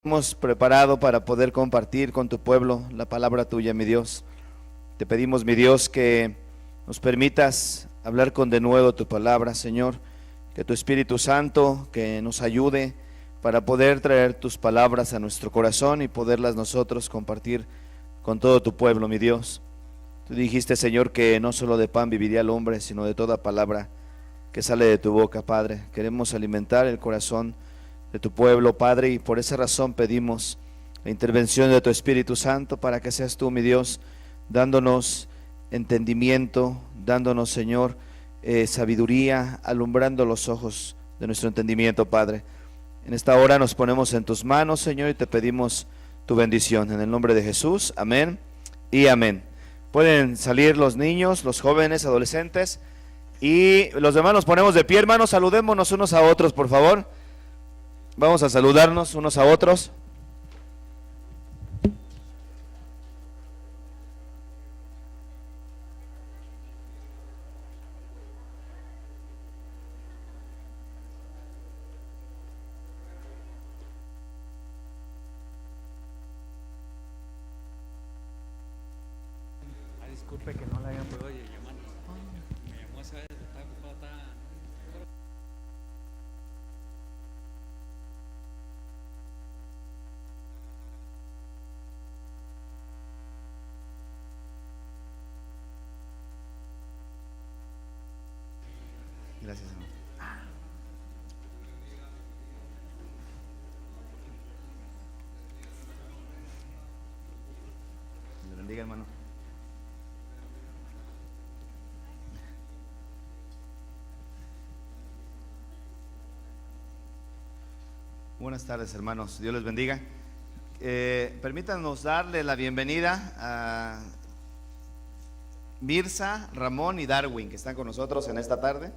Hemos preparado para poder compartir con tu pueblo la palabra tuya, mi Dios. Te pedimos, mi Dios, que nos permitas hablar con denuedo tu palabra, Señor. Que tu Espíritu Santo que nos ayude para poder traer tus palabras a nuestro corazón y poderlas nosotros compartir con todo tu pueblo, mi Dios. Tú dijiste, Señor, que no solo de pan viviría el hombre, sino de toda palabra que sale de tu boca, Padre. Queremos alimentar el corazón de tu pueblo, Padre, y por esa razón pedimos la intervención de tu Espíritu Santo para que seas tú, mi Dios, dándonos entendimiento, dándonos, Señor, sabiduría, alumbrando los ojos de nuestro entendimiento, Padre. En esta hora nos ponemos en tus manos, Señor, y te pedimos tu bendición. En el nombre de Jesús, amén y amén. Pueden salir los niños, los jóvenes, adolescentes, y los demás nos ponemos de pie, hermanos. Saludémonos unos a otros, por favor. Vamos a saludarnos unos a otros. Disculpe que no le hayan podido llamar. Me llamó esa vez, está ocupada. Gracias, hermano. Dios bendiga, hermano. Buenas tardes, hermanos. Dios les bendiga. Permítanos darle la bienvenida a Mirza, Ramón y Darwin, que están con nosotros en esta tarde.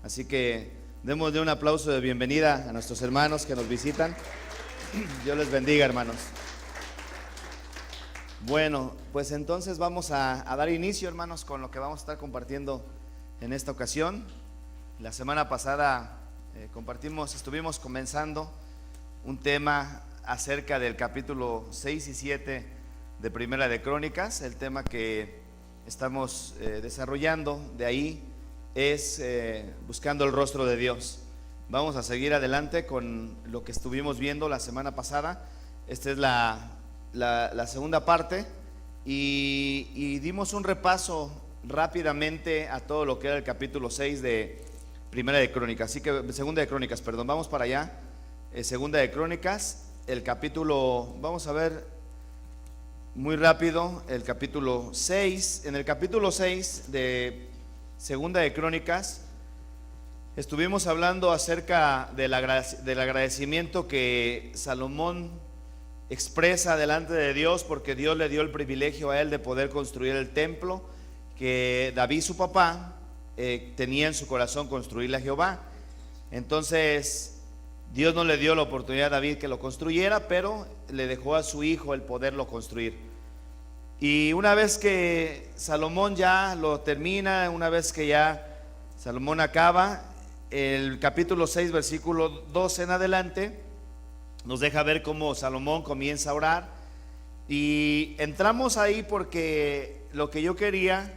Así que démosle un aplauso de bienvenida a nuestros hermanos que nos visitan. Dios les bendiga, hermanos. Bueno, pues entonces vamos a dar inicio, hermanos, con lo que vamos a estar compartiendo en esta ocasión. La semana pasada estuvimos comenzando un tema acerca del capítulo 6 y 7 de Primera de Crónicas. El tema que estamos desarrollando de ahí es buscando el rostro de Dios. Vamos a seguir adelante con lo que estuvimos viendo la semana pasada. Esta es la segunda parte y dimos un repaso rápidamente a todo lo que era el capítulo 6 de Primera de Crónicas, así que Segunda de Crónicas, perdón, vamos para allá. Segunda de Crónicas, el capítulo, vamos a ver muy rápido el capítulo 6. En el capítulo 6 de Segunda de Crónicas estuvimos hablando acerca del agradecimiento que Salomón expresa delante de Dios, porque Dios le dio el privilegio a él de poder construir el templo que David, su papá, tenía en su corazón construirle a Jehová. Entonces Dios no le dio la oportunidad a David que lo construyera, pero le dejó a su hijo el poderlo construir. Y una vez que Salomón ya lo termina, una vez que ya Salomón acaba, el capítulo 6, versículo 12 en adelante, nos deja ver cómo Salomón comienza a orar. Y entramos ahí porque lo que yo quería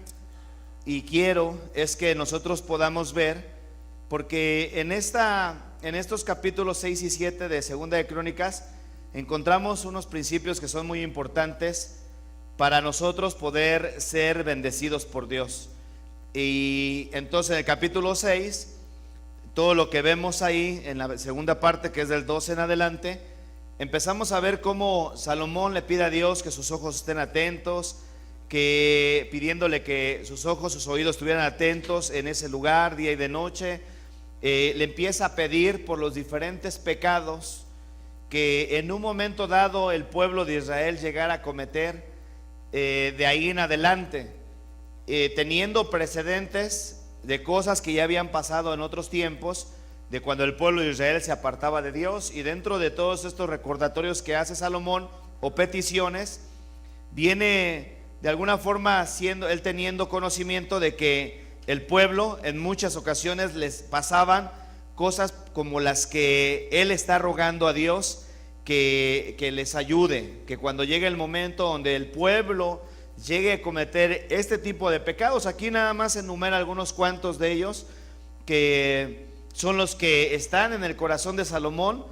y quiero es que nosotros podamos ver, porque en estos capítulos 6 y 7 de Segunda de Crónicas encontramos unos principios que son muy importantes para nosotros poder ser bendecidos por Dios. Y entonces en el capítulo 6, todo lo que vemos ahí en la segunda parte, que es del 12 en adelante, empezamos a ver cómo Salomón le pide a Dios que sus ojos estén atentos, que pidiéndole que sus ojos, sus oídos estuvieran atentos en ese lugar día y de noche. Le empieza a pedir por los diferentes pecados que en un momento dado el pueblo de Israel llegara a cometer de ahí en adelante, teniendo precedentes de cosas que ya habían pasado en otros tiempos, de cuando el pueblo de Israel se apartaba de Dios. Y dentro de todos estos recordatorios que hace Salomón o peticiones, viene de alguna forma él teniendo conocimiento de que el pueblo en muchas ocasiones les pasaban cosas como las que él está rogando a Dios, que les ayude, que cuando llegue el momento donde el pueblo llegue a cometer este tipo de pecados, aquí nada más enumera algunos cuantos de ellos, que son los que están en el corazón de Salomón,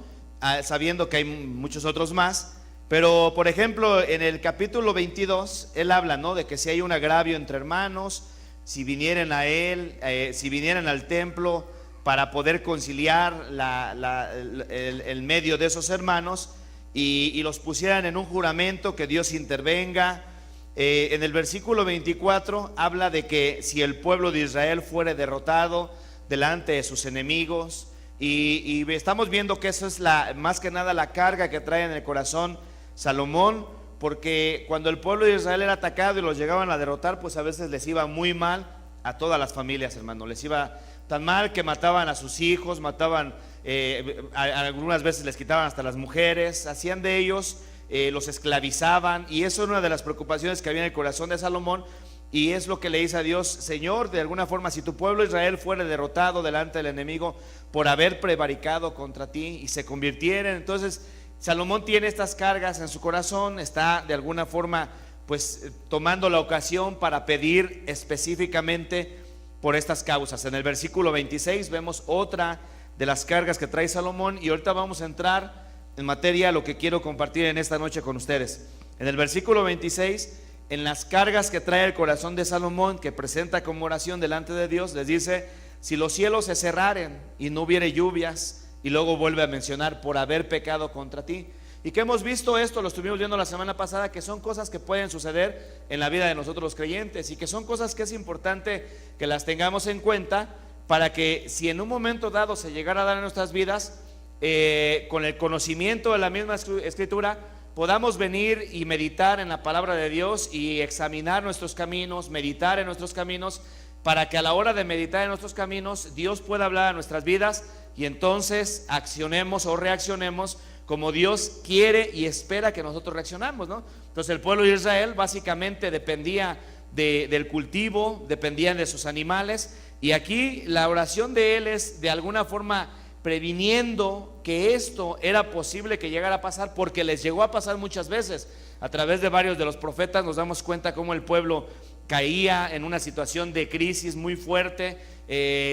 sabiendo que hay muchos otros más. Pero por ejemplo en el capítulo 22 él habla, ¿no?, de que si hay un agravio entre hermanos, si vinieran a él, si vinieran al templo para poder conciliar el medio de esos hermanos y los pusieran en un juramento, que Dios intervenga. En el versículo 24 habla de que si el pueblo de Israel fuere derrotado delante de sus enemigos, y estamos viendo que eso es más que nada la carga que trae en el corazón Salomón, porque cuando el pueblo de Israel era atacado y los llegaban a derrotar, pues a veces les iba muy mal a todas las familias, hermano. Les iba tan mal que mataban a sus hijos, mataban, algunas veces les quitaban hasta las mujeres, hacían de ellos, los esclavizaban, y eso es una de las preocupaciones que había en el corazón de Salomón. Y es lo que le dice a Dios: Señor, de alguna forma, si tu pueblo Israel fuera derrotado delante del enemigo por haber prevaricado contra ti y se convirtieren. Entonces Salomón tiene estas cargas en su corazón, está de alguna forma pues tomando la ocasión para pedir específicamente por estas causas. En el versículo 26 vemos otra de las cargas que trae Salomón, y ahorita vamos a entrar en materia a lo que quiero compartir en esta noche con ustedes. En el versículo 26, en las cargas que trae el corazón de Salomón, que presenta como oración delante de Dios, les dice: si los cielos se cerraren y no hubiere lluvias, y luego vuelve a mencionar por haber pecado contra ti. Y que hemos visto esto, lo estuvimos viendo la semana pasada, que son cosas que pueden suceder en la vida de nosotros los creyentes, y que son cosas que es importante que las tengamos en cuenta, para que si en un momento dado se llegara a dar en nuestras vidas, con el conocimiento de la misma escritura, podamos venir y meditar en la palabra de Dios y examinar nuestros caminos, meditar en nuestros caminos, para que a la hora de meditar en nuestros caminos Dios pueda hablar a nuestras vidas, y entonces accionemos o reaccionemos como Dios quiere y espera que nosotros reaccionamos, ¿no? Entonces el pueblo de Israel básicamente dependía del cultivo, dependían de sus animales, y aquí la oración de él es de alguna forma previniendo que esto era posible que llegara a pasar, porque les llegó a pasar muchas veces. A través de varios de los profetas nos damos cuenta cómo el pueblo caía en una situación de crisis muy fuerte,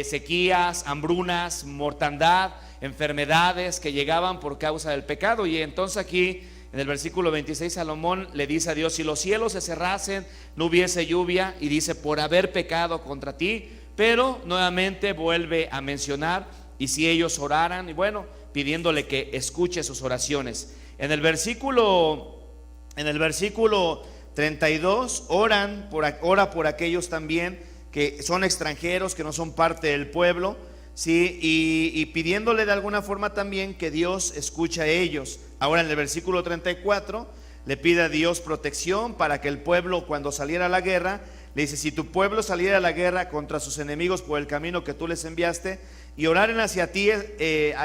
sequías, hambrunas, mortandad, enfermedades que llegaban por causa del pecado. Y entonces aquí en el versículo 26 Salomón le dice a Dios: si los cielos se cerrasen, no hubiese lluvia, y dice por haber pecado contra ti. Pero nuevamente vuelve a mencionar: y si ellos oraran, y bueno, pidiéndole que escuche sus oraciones. En el versículo 32, ora por aquellos también que son extranjeros, que no son parte del pueblo, ¿sí? Y pidiéndole de alguna forma también que Dios escuche a ellos. Ahora en el versículo 34 le pide a Dios protección para que el pueblo, cuando saliera a la guerra, le dice: si tu pueblo saliera a la guerra contra sus enemigos por el camino que tú les enviaste, y oraren hacia ti,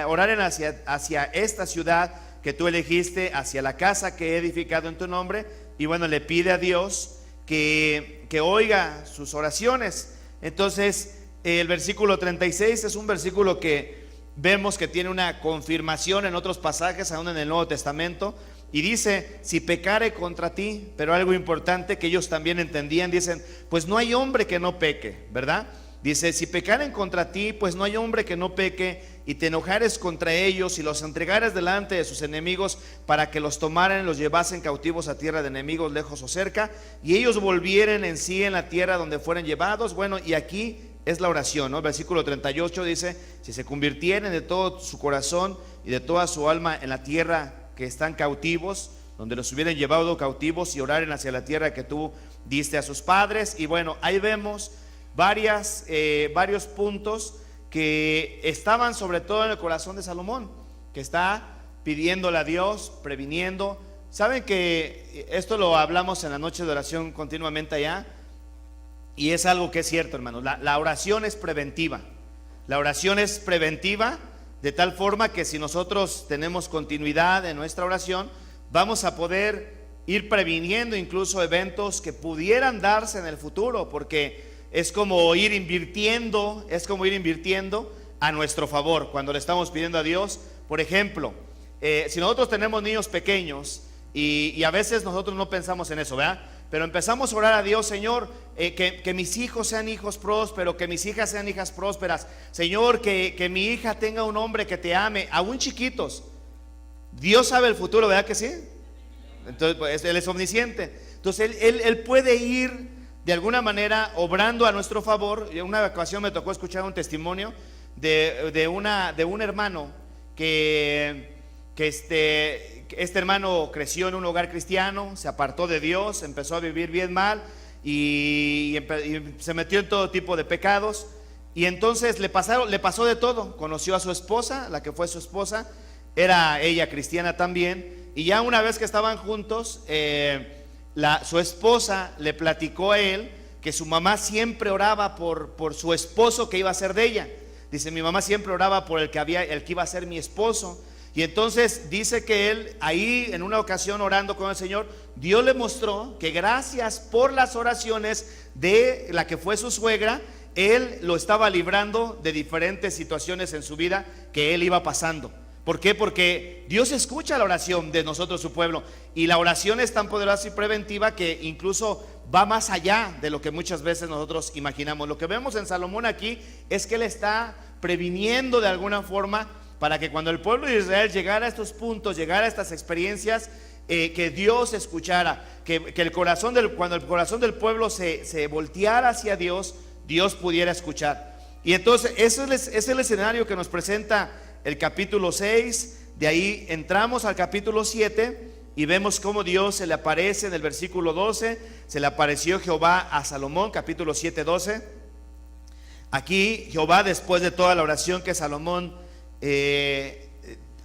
oraren hacia esta ciudad que tú elegiste, hacia la casa que he edificado en tu nombre. Y bueno, le pide a Dios que oiga sus oraciones. Entonces el versículo 36 es un versículo que vemos que tiene una confirmación en otros pasajes, aún en el Nuevo Testamento, y dice: si pecare contra ti. Pero algo importante que ellos también entendían, dicen: pues no hay hombre que no peque, ¿verdad? Dice: si pecaren contra ti, pues no hay hombre que no peque, y te enojares contra ellos y los entregares delante de sus enemigos, para que los tomaran y los llevasen cautivos a tierra de enemigos, lejos o cerca, y ellos volvieren en sí en la tierra donde fueren llevados. Bueno, y aquí es la oración, ¿no? El versículo 38 dice: si se convirtieren de todo su corazón y de toda su alma en la tierra que están cautivos, donde los hubieran llevado cautivos, y oraren hacia la tierra que tú diste a sus padres. Y bueno, ahí vemos varios puntos que estaban sobre todo en el corazón de Salomón, que está pidiéndole a Dios, previniendo. Saben que esto lo hablamos en la noche de oración continuamente allá, y es algo que es cierto, hermanos. La oración es preventiva. La oración es preventiva de tal forma que si nosotros tenemos continuidad en nuestra oración, vamos a poder ir previniendo incluso eventos que pudieran darse en el futuro, porque es como ir invirtiendo a nuestro favor cuando le estamos pidiendo a Dios. Por ejemplo, si nosotros tenemos niños pequeños y a veces nosotros no pensamos en eso, ¿verdad? Pero empezamos a orar a Dios, Señor, que mis hijos sean hijos prósperos, que mis hijas sean hijas prósperas. Señor, que mi hija tenga un hombre que te ame, aún chiquitos. Dios sabe el futuro, ¿verdad que sí? Entonces, pues, Él es omnisciente. Entonces, Él puede ir de alguna manera obrando a nuestro favor. En una ocasión me tocó escuchar un testimonio de un hermano que este hermano creció en un hogar cristiano, se apartó de Dios, empezó a vivir bien mal y se metió en todo tipo de pecados. Y entonces le pasó de todo. Conoció a su esposa, la que fue su esposa, era ella cristiana también. Y ya una vez que estaban juntos, su esposa le platicó a él que su mamá siempre oraba por su esposo que iba a ser de ella. Dice, mi mamá siempre oraba por el que iba a ser mi esposo. Y entonces dice que él ahí en una ocasión orando con el Señor, Dios le mostró que gracias por las oraciones de la que fue su suegra, él lo estaba librando de diferentes situaciones en su vida que él iba pasando. ¿Por qué? Porque Dios escucha la oración de nosotros, su pueblo, y la oración es tan poderosa y preventiva que incluso va más allá de lo que muchas veces nosotros imaginamos. Lo que vemos en Salomón aquí es que él está previniendo de alguna forma para que cuando el pueblo de Israel llegara a estos puntos, llegara a estas experiencias, que Dios escuchara, que cuando el corazón del pueblo se volteara hacia Dios, Dios pudiera escuchar. Y entonces ese es el escenario que nos presenta el capítulo 6. De ahí entramos al capítulo 7 y vemos cómo Dios se le aparece en el versículo 12. Se le apareció Jehová a Salomón, capítulo 7, 12. Aquí Jehová, después de toda la oración que Salomón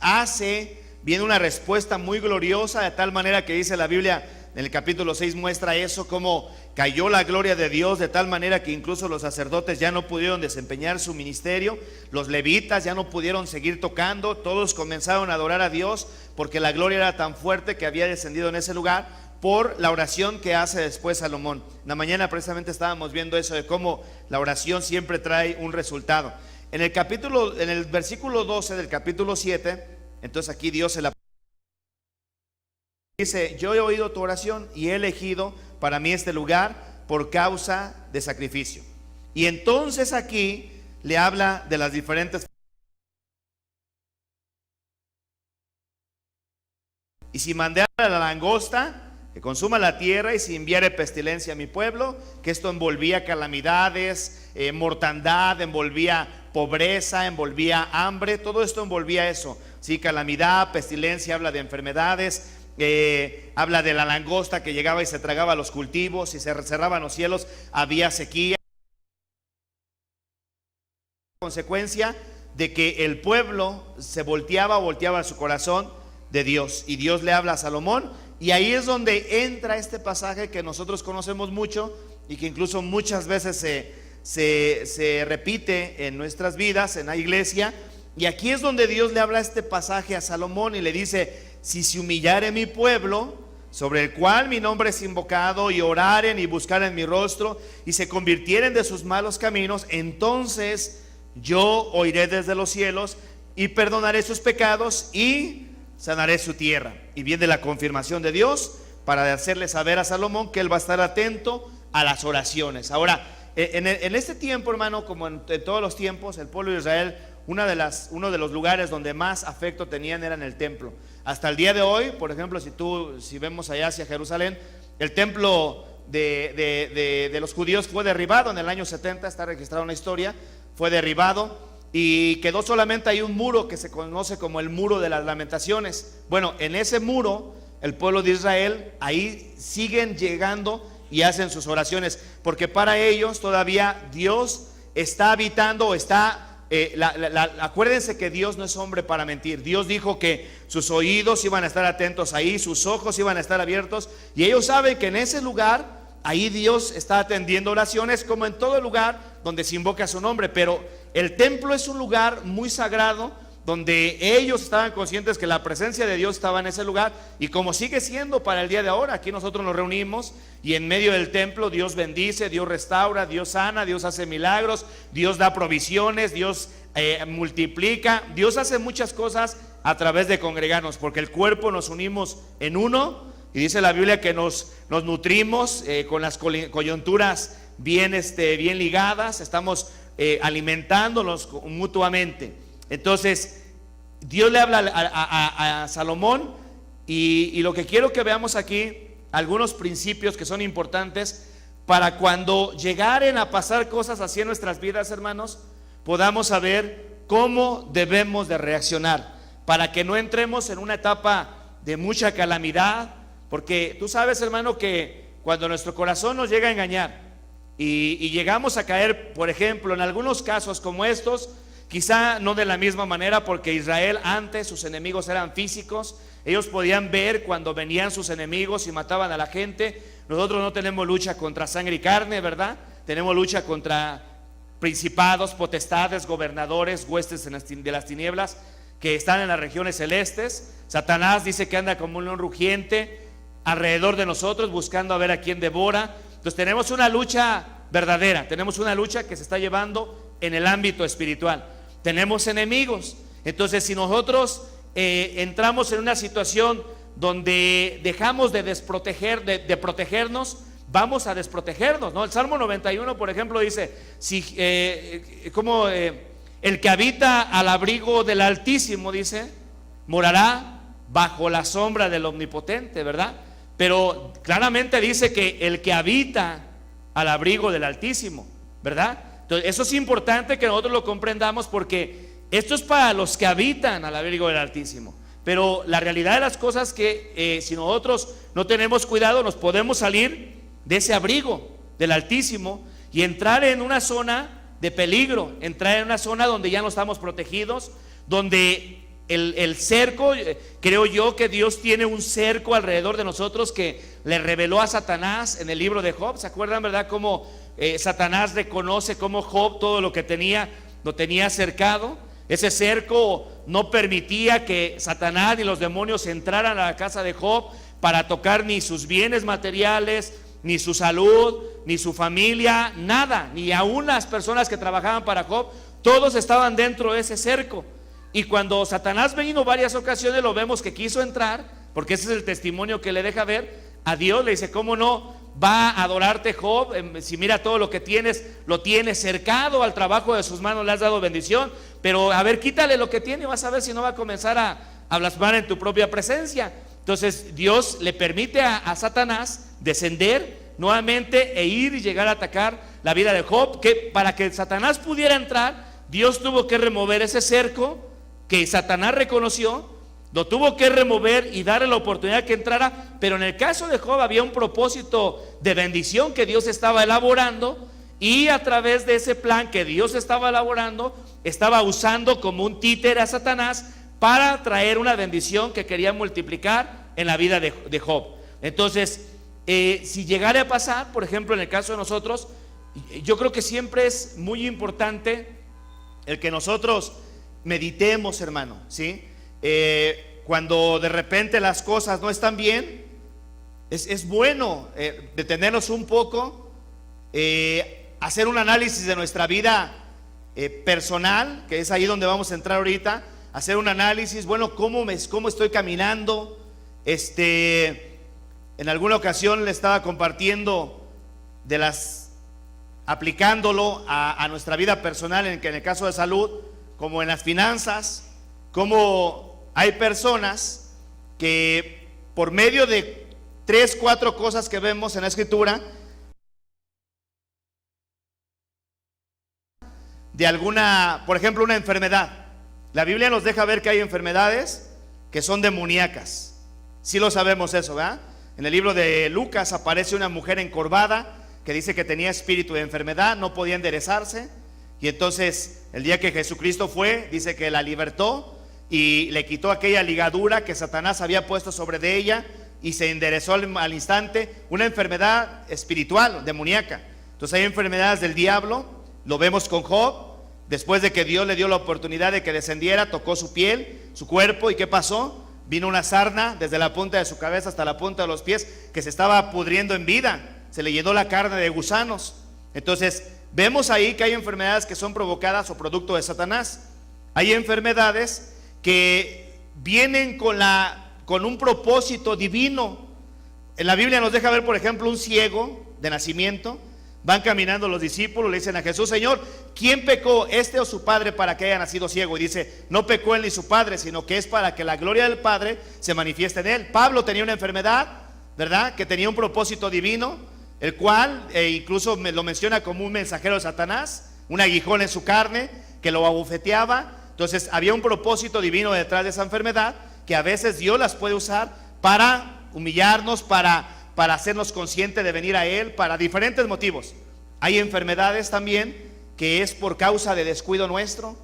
hace, viene una respuesta muy gloriosa, de tal manera que dice la Biblia en el capítulo 6, muestra eso, como cayó la gloria de Dios, de tal manera que incluso los sacerdotes ya no pudieron desempeñar su ministerio, los levitas ya no pudieron seguir tocando, todos comenzaron a adorar a Dios porque la gloria era tan fuerte que había descendido en ese lugar por la oración que hace después Salomón. En la mañana precisamente estábamos viendo eso de cómo la oración siempre trae un resultado. En el versículo 12 del capítulo 7, entonces aquí Dios se la dice, yo he oído tu oración y he elegido para mí este lugar por causa de sacrificio. Y entonces aquí le habla de las diferentes. Y si mandara la langosta que consuma la tierra, y si enviare pestilencia a mi pueblo, que esto envolvía calamidades, mortandad, envolvía pobreza, envolvía hambre, todo esto envolvía eso, sí, calamidad, pestilencia, habla de enfermedades, habla de la langosta que llegaba y se tragaba los cultivos, y se cerraban los cielos, había sequía, consecuencia de que el pueblo se volteaba su corazón de Dios, y Dios le habla a Salomón. Y ahí es donde entra este pasaje que nosotros conocemos mucho y que incluso muchas veces se repite en nuestras vidas, en la iglesia. Y aquí es donde Dios le habla este pasaje a Salomón y le dice, si se humillare mi pueblo, sobre el cual mi nombre es invocado, y oraren y buscaren mi rostro, y se convirtieren de sus malos caminos, entonces yo oiré desde los cielos y perdonaré sus pecados y sanaré su tierra. Y viene la confirmación de Dios para hacerle saber a Salomón que él va a estar atento a las oraciones. Ahora, en este tiempo, hermano, como en todos los tiempos, el pueblo de Israel, uno de los lugares donde más afecto tenían era en el templo. Hasta el día de hoy, por ejemplo, si vemos allá hacia Jerusalén, el templo de los judíos fue derribado en el año 70, está registrado en la historia, fue derribado. Y quedó solamente ahí un muro que se conoce como el muro de las lamentaciones. Bueno, en ese muro el pueblo de Israel ahí siguen llegando y hacen sus oraciones, porque para ellos todavía Dios está habitando, acuérdense que Dios no es hombre para mentir. Dios dijo que sus oídos iban a estar atentos ahí, sus ojos iban a estar abiertos, y ellos saben que en ese lugar ahí Dios está atendiendo oraciones, como en todo lugar donde se invoca su nombre. Pero el templo es un lugar muy sagrado, donde ellos estaban conscientes que la presencia de Dios estaba en ese lugar, y como sigue siendo para el día de ahora. Aquí nosotros nos reunimos y en medio del templo Dios bendice, Dios restaura, Dios sana, Dios hace milagros, Dios da provisiones, Dios multiplica, Dios hace muchas cosas a través de congregarnos, porque el cuerpo nos unimos en uno, y dice la Biblia que nos nutrimos con las coyunturas bien ligadas, estamos alimentándonos mutuamente. Entonces Dios le habla a Salomón, y lo que quiero que veamos aquí, algunos principios que son importantes para cuando llegaren a pasar cosas así en nuestras vidas, hermanos, podamos saber cómo debemos de reaccionar, para que no entremos en una etapa de mucha calamidad. Porque tú sabes, hermano, que cuando nuestro corazón nos llega a engañar y llegamos a caer, por ejemplo, en algunos casos como estos, quizá no de la misma manera, porque Israel antes sus enemigos eran físicos, ellos podían ver cuando venían sus enemigos y mataban a la gente. Nosotros no tenemos lucha contra sangre y carne, ¿verdad? Tenemos lucha contra principados, potestades, gobernadores, huestes de las tinieblas que están en las regiones celestes. Satanás dice que anda como un león rugiente alrededor de nosotros, buscando a ver a quién devora. Entonces tenemos una lucha verdadera, tenemos una lucha que se está llevando en el ámbito espiritual. Tenemos enemigos. Entonces, si nosotros entramos en una situación donde dejamos de protegernos, vamos a desprotegernos, ¿no? El Salmo 91, por ejemplo, dice: el que habita al abrigo del Altísimo, dice, morará bajo la sombra del Omnipotente, ¿verdad? Pero claramente dice que el que habita al abrigo del Altísimo, ¿verdad? Entonces, eso es importante que nosotros lo comprendamos, porque esto es para los que habitan al abrigo del Altísimo. Pero la realidad de las cosas que si nosotros no tenemos cuidado, nos podemos salir de ese abrigo del Altísimo y entrar en una zona de peligro, entrar en una zona donde ya no estamos protegidos, donde el cerco, creo yo que Dios tiene un cerco alrededor de nosotros que le reveló a Satanás en el libro de Job. ¿Se acuerdan, verdad? Cómo Satanás reconoce cómo Job todo lo que tenía, lo tenía cercado. Ese cerco no permitía que Satanás ni los demonios entraran a la casa de Job para tocar ni sus bienes materiales, ni su salud, ni su familia, nada, ni aún las personas que trabajaban para Job. Todos estaban dentro de ese cerco. Y cuando Satanás vino varias ocasiones, lo vemos que quiso entrar, porque ese es el testimonio que le deja ver a Dios. Le dice: ¿cómo no va a adorarte Job? Si mira todo lo que tienes, lo tienes cercado, al trabajo de sus manos le has dado bendición, pero a ver, quítale lo que tiene y vas a ver si no va a comenzar a blasfemar en tu propia presencia. Entonces Dios le permite a Satanás descender nuevamente e ir y llegar a atacar la vida de Job, que para que Satanás pudiera entrar, Dios tuvo que remover ese cerco que Satanás reconoció, lo tuvo que remover y darle la oportunidad que entrara. Pero en el caso de Job había un propósito de bendición que Dios estaba elaborando, y a través de ese plan que Dios estaba elaborando, estaba usando como un títere a Satanás para traer una bendición que quería multiplicar en la vida de Job. Entonces, si llegara a pasar, por ejemplo, en el caso de nosotros, yo creo que siempre es muy importante el que nosotros meditemos, hermano, ¿sí? Cuando de repente las cosas no están bien, es bueno detenernos un poco, hacer un análisis de nuestra vida personal, que es ahí donde vamos a entrar ahorita. Hacer un análisis, bueno, cómo estoy caminando. En alguna ocasión le estaba compartiendo aplicándolo a nuestra vida personal, en el caso de salud, como en las finanzas, como hay personas que por medio de 3, 4 cosas que vemos en la Escritura, de alguna, por ejemplo, una enfermedad. La Biblia nos deja ver que hay enfermedades que son demoníacas. Sí lo sabemos eso, ¿verdad? En el libro de Lucas aparece una mujer encorvada que dice que tenía espíritu de enfermedad, no podía enderezarse. Y entonces el día que Jesucristo fue, dice que la libertó y le quitó aquella ligadura que Satanás había puesto sobre de ella, y se enderezó al instante. Una enfermedad espiritual, demoníaca. Entonces hay enfermedades del diablo. Lo vemos con Job. Después de que Dios le dio la oportunidad de que descendiera, tocó su piel, su cuerpo, ¿y qué pasó? Vino una sarna desde la punta de su cabeza hasta la punta de los pies, que se estaba pudriendo en vida. Se le llenó la carne de gusanos. Entonces vemos ahí que hay enfermedades que son provocadas o producto de Satanás. Hay enfermedades que vienen con un propósito divino. En la Biblia nos deja ver, por ejemplo, un ciego de nacimiento. Van caminando los discípulos, le dicen a Jesús: Señor, ¿quién pecó, este o su padre, para que haya nacido ciego? Y dice: no pecó él ni su padre, sino que es para que la gloria del Padre se manifieste en él. Pablo tenía una enfermedad, ¿verdad?, que tenía un propósito divino, el cual incluso lo menciona como un mensajero de Satanás, un aguijón en su carne que lo abofeteaba. Entonces había un propósito divino detrás de esa enfermedad, que a veces Dios las puede usar para humillarnos, para hacernos conscientes de venir a Él, para diferentes motivos. Hay enfermedades también que es por causa de descuido nuestro,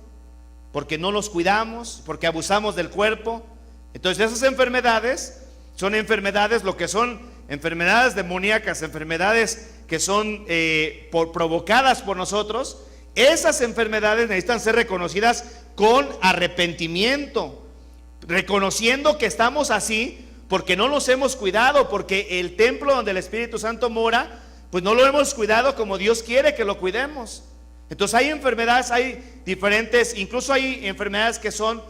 porque no nos cuidamos, porque abusamos del cuerpo. Entonces esas enfermedades son enfermedades, lo que son enfermedades demoníacas, enfermedades que son provocadas por nosotros. Esas enfermedades necesitan ser reconocidas con arrepentimiento, reconociendo que estamos así porque no nos hemos cuidado, porque el templo donde el Espíritu Santo mora, pues no lo hemos cuidado como Dios quiere que lo cuidemos. Entonces hay enfermedades, hay diferentes, incluso hay enfermedades que son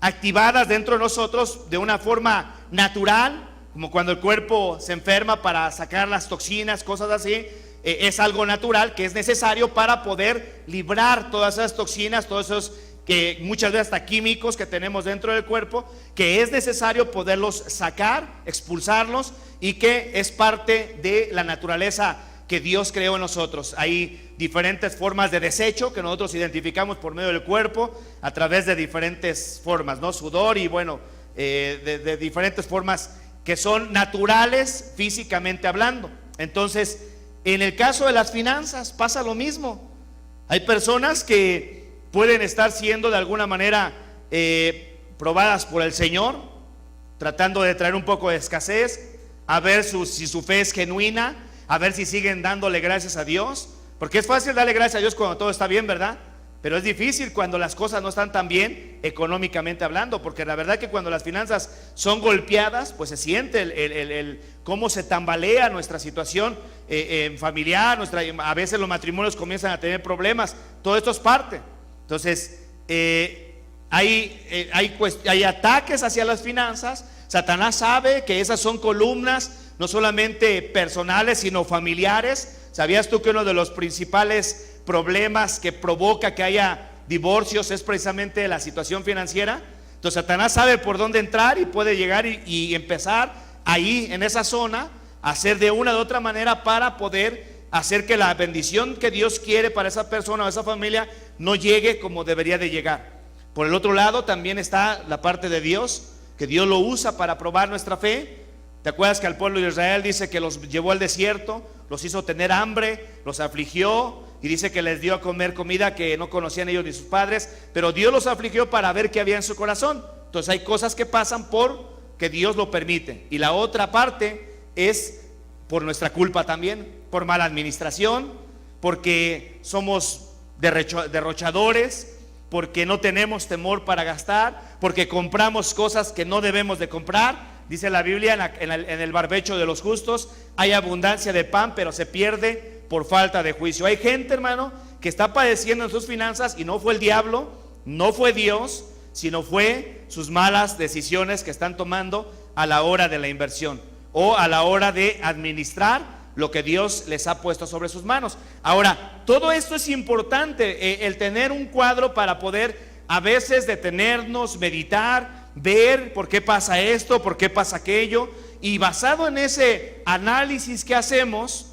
activadas dentro de nosotros de una forma natural, como cuando el cuerpo se enferma para sacar las toxinas, cosas así. Es algo natural que es necesario para poder librar todas esas toxinas, todos esos que muchas veces hasta químicos que tenemos dentro del cuerpo, que es necesario poderlos sacar, expulsarlos, y que es parte de la naturaleza que Dios creó en nosotros. Hay diferentes formas de desecho que nosotros identificamos por medio del cuerpo a través de diferentes formas, ¿no? Sudor y bueno, de diferentes formas que son naturales físicamente hablando. Entonces, en el caso de las finanzas pasa lo mismo. Hay personas que pueden estar siendo de alguna manera probadas por el Señor, tratando de traer un poco de escasez, a ver si su fe es genuina, a ver si siguen dándole gracias a Dios, porque es fácil darle gracias a Dios cuando todo está bien, ¿verdad? Pero es difícil cuando las cosas no están tan bien económicamente hablando, porque la verdad que cuando las finanzas son golpeadas, pues se siente el cómo se tambalea nuestra situación familiar, a veces los matrimonios comienzan a tener problemas. Todo esto es parte. Entonces hay ataques hacia las finanzas. Satanás sabe que esas son columnas no solamente personales sino familiares. ¿Sabías tú que uno de los principales problemas que provoca que haya divorcios es precisamente la situación financiera? Entonces Satanás sabe por dónde entrar y puede llegar y empezar ahí en esa zona a hacer de una u otra manera para poder hacer que la bendición que Dios quiere para esa persona o esa familia no llegue como debería de llegar. Por el otro lado también está la parte de Dios, que Dios lo usa para probar nuestra fe. ¿Te acuerdas que al pueblo de Israel dice que los llevó al desierto, los hizo tener hambre, los afligió, y dice que les dio a comer comida que no conocían ellos ni sus padres? Pero Dios los afligió para ver qué había en su corazón. Entonces hay cosas que pasan por que Dios lo permite, y la otra parte es por nuestra culpa también, por mala administración, porque somos derrochadores, porque no tenemos temor para gastar, porque compramos cosas que no debemos de comprar. Dice la Biblia en el barbecho de los justos hay abundancia de pan, pero se pierde por falta de juicio. Hay gente, hermano, que está padeciendo en sus finanzas, y no fue el diablo, no fue Dios, sino fue sus malas decisiones que están tomando a la hora de la inversión o a la hora de administrar lo que Dios les ha puesto sobre sus manos. Ahora, todo esto es importante, el tener un cuadro para poder a veces detenernos, meditar, ver por qué pasa esto, por qué pasa aquello, y basado en ese análisis que hacemos,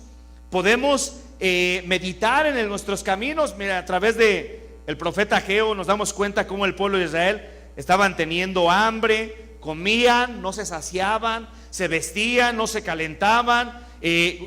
podemos meditar en nuestros caminos. Mira, a través de el profeta Ageo nos damos cuenta cómo el pueblo de Israel estaban teniendo hambre, comían, no se saciaban, se vestían, no se calentaban,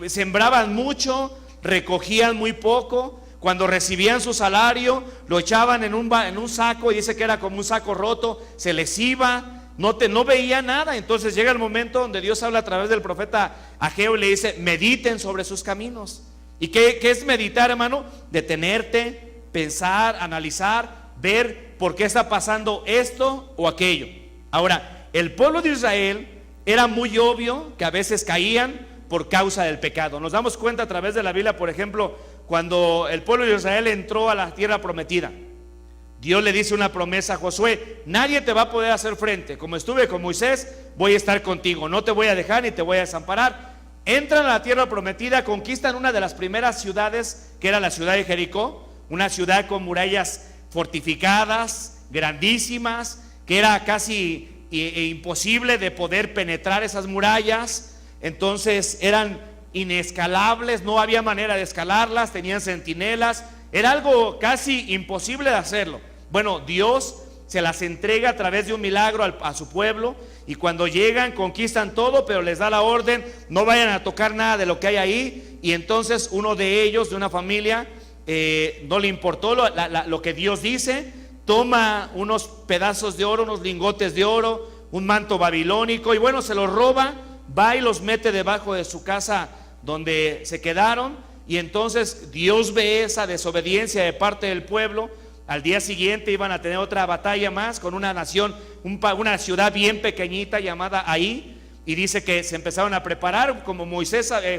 sembraban mucho, recogían muy poco. Cuando recibían su salario, lo echaban en un saco, y dice que era como un saco roto, se les iba, no veía nada. Entonces llega el momento donde Dios habla a través del profeta Ageo y le dice: mediten sobre sus caminos. ¿Y qué es meditar, hermano? Detenerte, pensar, analizar, ver por qué está pasando esto o aquello. Ahora, el pueblo de Israel era muy obvio que a veces caían por causa del pecado. Nos damos cuenta a través de la Biblia, por ejemplo, cuando el pueblo de Israel entró a la tierra prometida. Dios le dice una promesa a Josué: nadie te va a poder hacer frente. Como estuve con Moisés, voy a estar contigo, no te voy a dejar ni te voy a desamparar. Entran a la tierra prometida, conquistan una de las primeras ciudades, que era la ciudad de Jericó, una ciudad con murallas fortificadas, grandísimas, que era casi imposible de poder penetrar esas murallas. Entonces eran inescalables, no había manera de escalarlas, tenían centinelas, era algo casi imposible de hacerlo. Bueno, Dios se las entrega a través de un milagro a su pueblo, y cuando llegan conquistan todo, pero les da la orden: no vayan a tocar nada de lo que hay ahí. Y entonces uno de ellos, de una familia, no le importó lo que Dios dice, toma unos pedazos de oro, unos lingotes de oro, un manto babilónico, y bueno, se los roba, va y los mete debajo de su casa donde se quedaron. Y entonces Dios ve esa desobediencia de parte del pueblo. Al día siguiente iban a tener otra batalla más con una nación, una ciudad bien pequeñita llamada Ahí, y dice que se empezaron a preparar. Como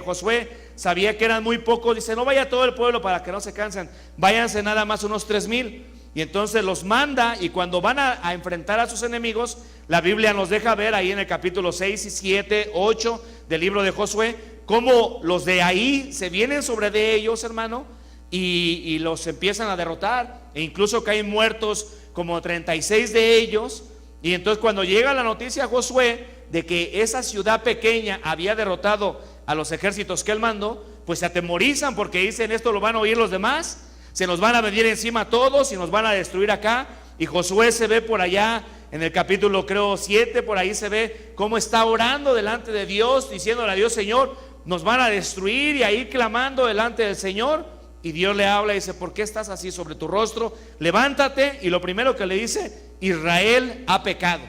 Josué sabía que eran muy pocos, dice: no vaya todo el pueblo para que no se cansen, váyanse nada más unos 3,000. Y entonces los manda, y cuando van a enfrentar a sus enemigos, la Biblia nos deja ver ahí en el capítulo 6 y 7, 8 del libro de Josué, cómo los de Ahí se vienen sobre de ellos, hermano, y los empiezan a derrotar, e incluso caen muertos como 36 de ellos. Y entonces cuando llega la noticia a Josué de que esa ciudad pequeña había derrotado a los ejércitos que él mandó, pues se atemorizan, porque dicen: esto lo van a oír los demás, se nos van a venir encima todos y nos van a destruir acá. Y Josué se ve por allá en el capítulo, creo 7, por ahí se ve cómo está orando delante de Dios, diciéndole a Dios: Señor, nos van a destruir, y ahí clamando delante del Señor. Y Dios le habla y dice: ¿por qué estás así sobre tu rostro? Levántate. Y lo primero que le dice: Israel ha pecado,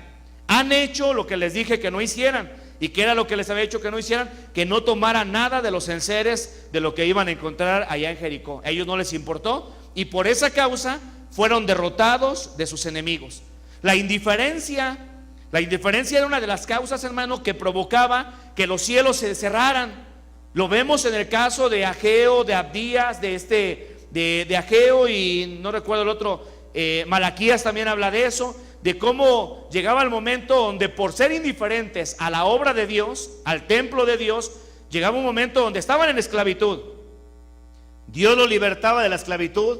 han hecho lo que les dije que no hicieran. ¿Y qué era lo que les había hecho que no hicieran? Que no tomaran nada de los enseres de lo que iban a encontrar allá en Jericó. A ellos no les importó, y por esa causa fueron derrotados de sus enemigos. La indiferencia era una de las causas, hermano, que provocaba que los cielos se cerraran. Lo vemos en el caso de Ageo, de Abdías, de Ageo, y no recuerdo el otro, Malaquías también habla de eso, de cómo llegaba el momento donde, por ser indiferentes a la obra de Dios, al templo de Dios, llegaba un momento donde estaban en esclavitud. Dios los libertaba de la esclavitud,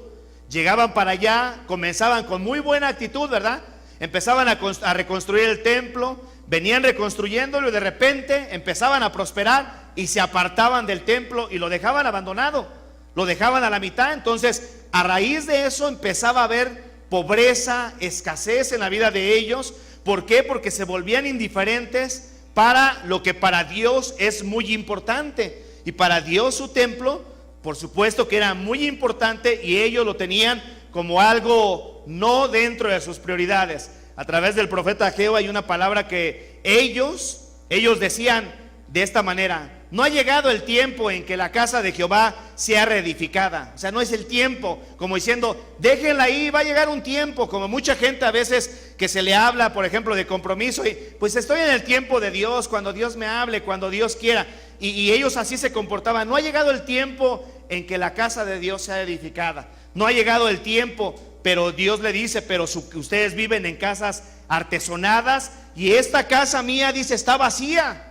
llegaban para allá, comenzaban con muy buena actitud, ¿verdad? Empezaban a reconstruir el templo, venían reconstruyéndolo, y de repente empezaban a prosperar y se apartaban del templo y lo dejaban abandonado, lo dejaban a la mitad. Entonces, a raíz de eso empezaba a haber pobreza, escasez en la vida de ellos. ¿Por qué? Porque se volvían indiferentes para lo que para Dios es muy importante. Y para Dios su templo, por supuesto que era muy importante, y ellos lo tenían como algo no dentro de sus prioridades. A través del profeta Ageo hay una palabra que ellos decían de esta manera: no ha llegado el tiempo en que la casa de Jehová sea reedificada. O sea, no es el tiempo, como diciendo: déjenla ahí, va a llegar un tiempo. Como mucha gente a veces que se le habla, por ejemplo, de compromiso, y pues estoy en el tiempo de Dios, cuando Dios me hable, cuando Dios quiera. Y ellos así se comportaban. No ha llegado el tiempo en que la casa de Dios sea edificada, no ha llegado el tiempo. Pero Dios le dice: pero ustedes viven en casas artesonadas, y esta casa mía, dice, está vacía.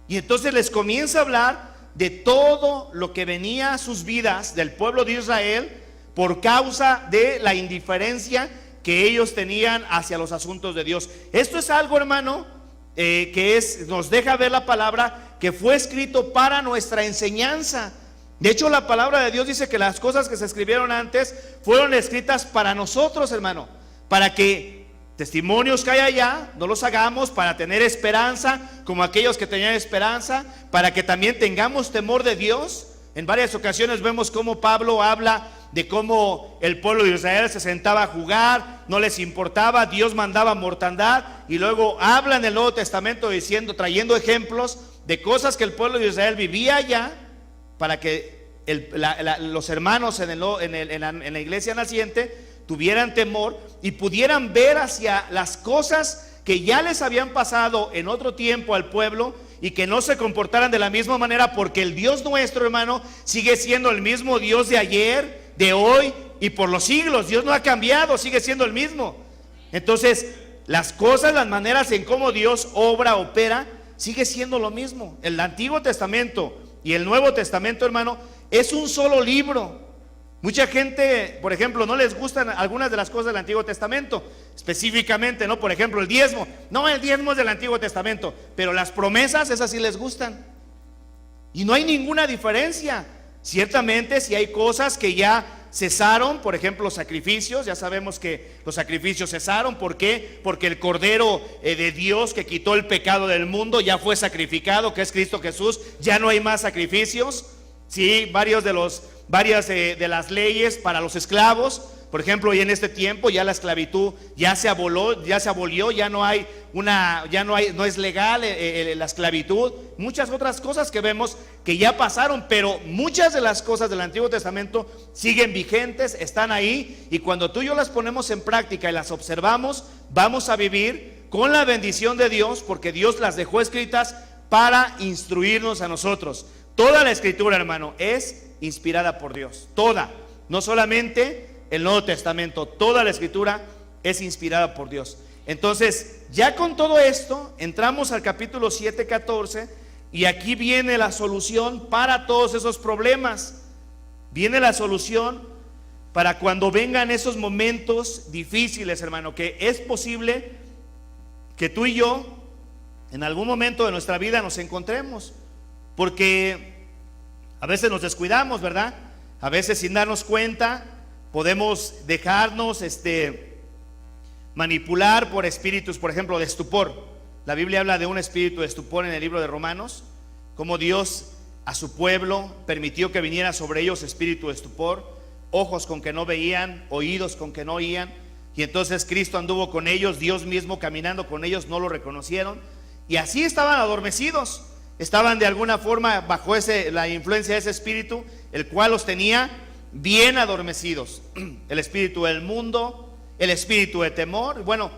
Y entonces les comienza a hablar de todo lo que venía a sus vidas del pueblo de Israel por causa de la indiferencia que ellos tenían hacia los asuntos de Dios. Esto es algo, hermano, nos deja ver la palabra, que fue escrito para nuestra enseñanza. De hecho, la palabra de Dios dice que las cosas que se escribieron antes fueron escritas para nosotros, hermano, para que testimonios que hay allá no los hagamos, para tener esperanza como aquellos que tenían esperanza, para que también tengamos temor de Dios. En varias ocasiones vemos cómo Pablo habla de cómo el pueblo de Israel se sentaba a jugar, no les importaba, Dios mandaba mortandad, y luego habla en el Nuevo Testamento trayendo ejemplos de cosas que el pueblo de Israel vivía allá, para que los hermanos en la iglesia naciente tuvieran temor y pudieran ver hacia las cosas que ya les habían pasado en otro tiempo al pueblo, y que no se comportaran de la misma manera, porque el Dios nuestro, hermano, sigue siendo el mismo Dios de ayer, de hoy y por los siglos. Dios no ha cambiado, sigue siendo el mismo. Entonces, las cosas, las maneras en cómo Dios obra, opera, sigue siendo lo mismo. El Antiguo Testamento y el Nuevo Testamento, hermano, es un solo libro. Mucha gente, por ejemplo, no les gustan algunas de las cosas del Antiguo Testamento, específicamente, ¿no? Por ejemplo, el diezmo. No, el diezmo es del Antiguo Testamento, pero las promesas, esas sí les gustan. Y no hay ninguna diferencia. Ciertamente, si hay cosas que ya cesaron, por ejemplo, los sacrificios, ya sabemos que los sacrificios cesaron. ¿Por qué? Porque el Cordero de Dios que quitó el pecado del mundo ya fue sacrificado, que es Cristo Jesús. Ya no hay más sacrificios. Sí, varias de las leyes para los esclavos, por ejemplo, y en este tiempo ya la esclavitud ya se abolió, no es legal la esclavitud. Muchas otras cosas que vemos que ya pasaron, pero muchas de las cosas del Antiguo Testamento siguen vigentes, están ahí, y cuando tú y yo las ponemos en práctica y las observamos, vamos a vivir con la bendición de Dios, porque Dios las dejó escritas para instruirnos a nosotros. Toda la Escritura, hermano, es inspirada por Dios, toda, no solamente el Nuevo Testamento, toda la Escritura es inspirada por Dios. Entonces, ya con todo esto, entramos al capítulo 7:14, y aquí viene la solución para todos esos problemas. Viene la solución para cuando vengan esos momentos difíciles, hermano, que es posible que tú y yo en algún momento de nuestra vida nos encontremos, porque a veces nos descuidamos, ¿verdad? A veces sin darnos cuenta podemos dejarnos manipular por espíritus, por ejemplo, de estupor. La Biblia habla de un espíritu de estupor en el libro de Romanos, como Dios a su pueblo permitió que viniera sobre ellos espíritu de estupor, ojos con que no veían, oídos con que no oían, y entonces Cristo anduvo con ellos, Dios mismo caminando con ellos, no lo reconocieron, y así estaban adormecidos. Estaban de alguna forma bajo la influencia de ese espíritu, el cual los tenía bien adormecidos. El espíritu del mundo, el espíritu de temor, bueno,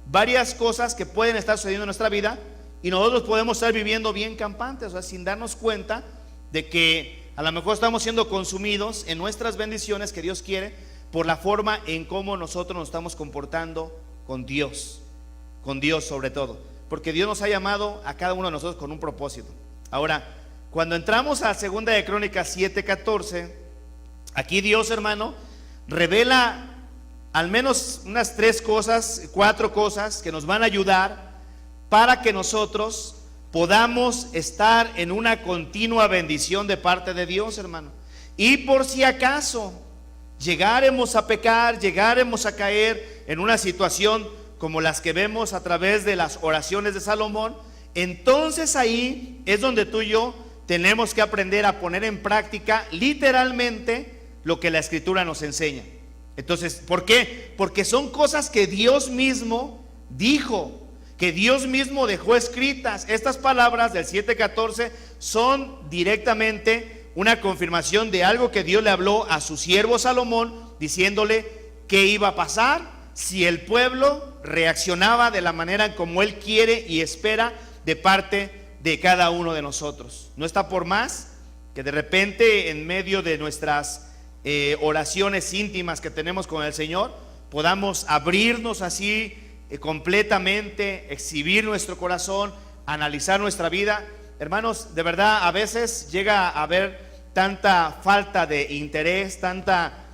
varias cosas que pueden estar sucediendo en nuestra vida, y nosotros podemos estar viviendo bien campantes, o sea, sin darnos cuenta de que a lo mejor estamos siendo consumidos en nuestras bendiciones que Dios quiere, por la forma en cómo nosotros nos estamos comportando con Dios sobre todo. Porque Dios nos ha llamado a cada uno de nosotros con un propósito. Ahora, cuando entramos a 2 de Crónicas 7:14, aquí Dios, hermano, revela al menos unas 4 cosas que nos van a ayudar para que nosotros podamos estar en una continua bendición de parte de Dios, hermano. Y por si acaso llegáramos a pecar, llegáramos a caer en una situación como las que vemos a través de las oraciones de Salomón, entonces ahí es donde tú y yo tenemos que aprender a poner en práctica literalmente lo que la Escritura nos enseña. Entonces, ¿por qué? Porque son cosas que Dios mismo dijo, que Dios mismo dejó escritas. Estas palabras del 7:14 son directamente una confirmación de algo que Dios le habló a su siervo Salomón, diciéndole qué iba a pasar si el pueblo reaccionaba de la manera como Él quiere y espera de parte de cada uno de nosotros. No está por más que de repente en medio de nuestras oraciones íntimas que tenemos con el Señor podamos abrirnos así completamente, exhibir nuestro corazón, analizar nuestra vida. Hermanos, de verdad a veces llega a haber tanta falta de interés, tanta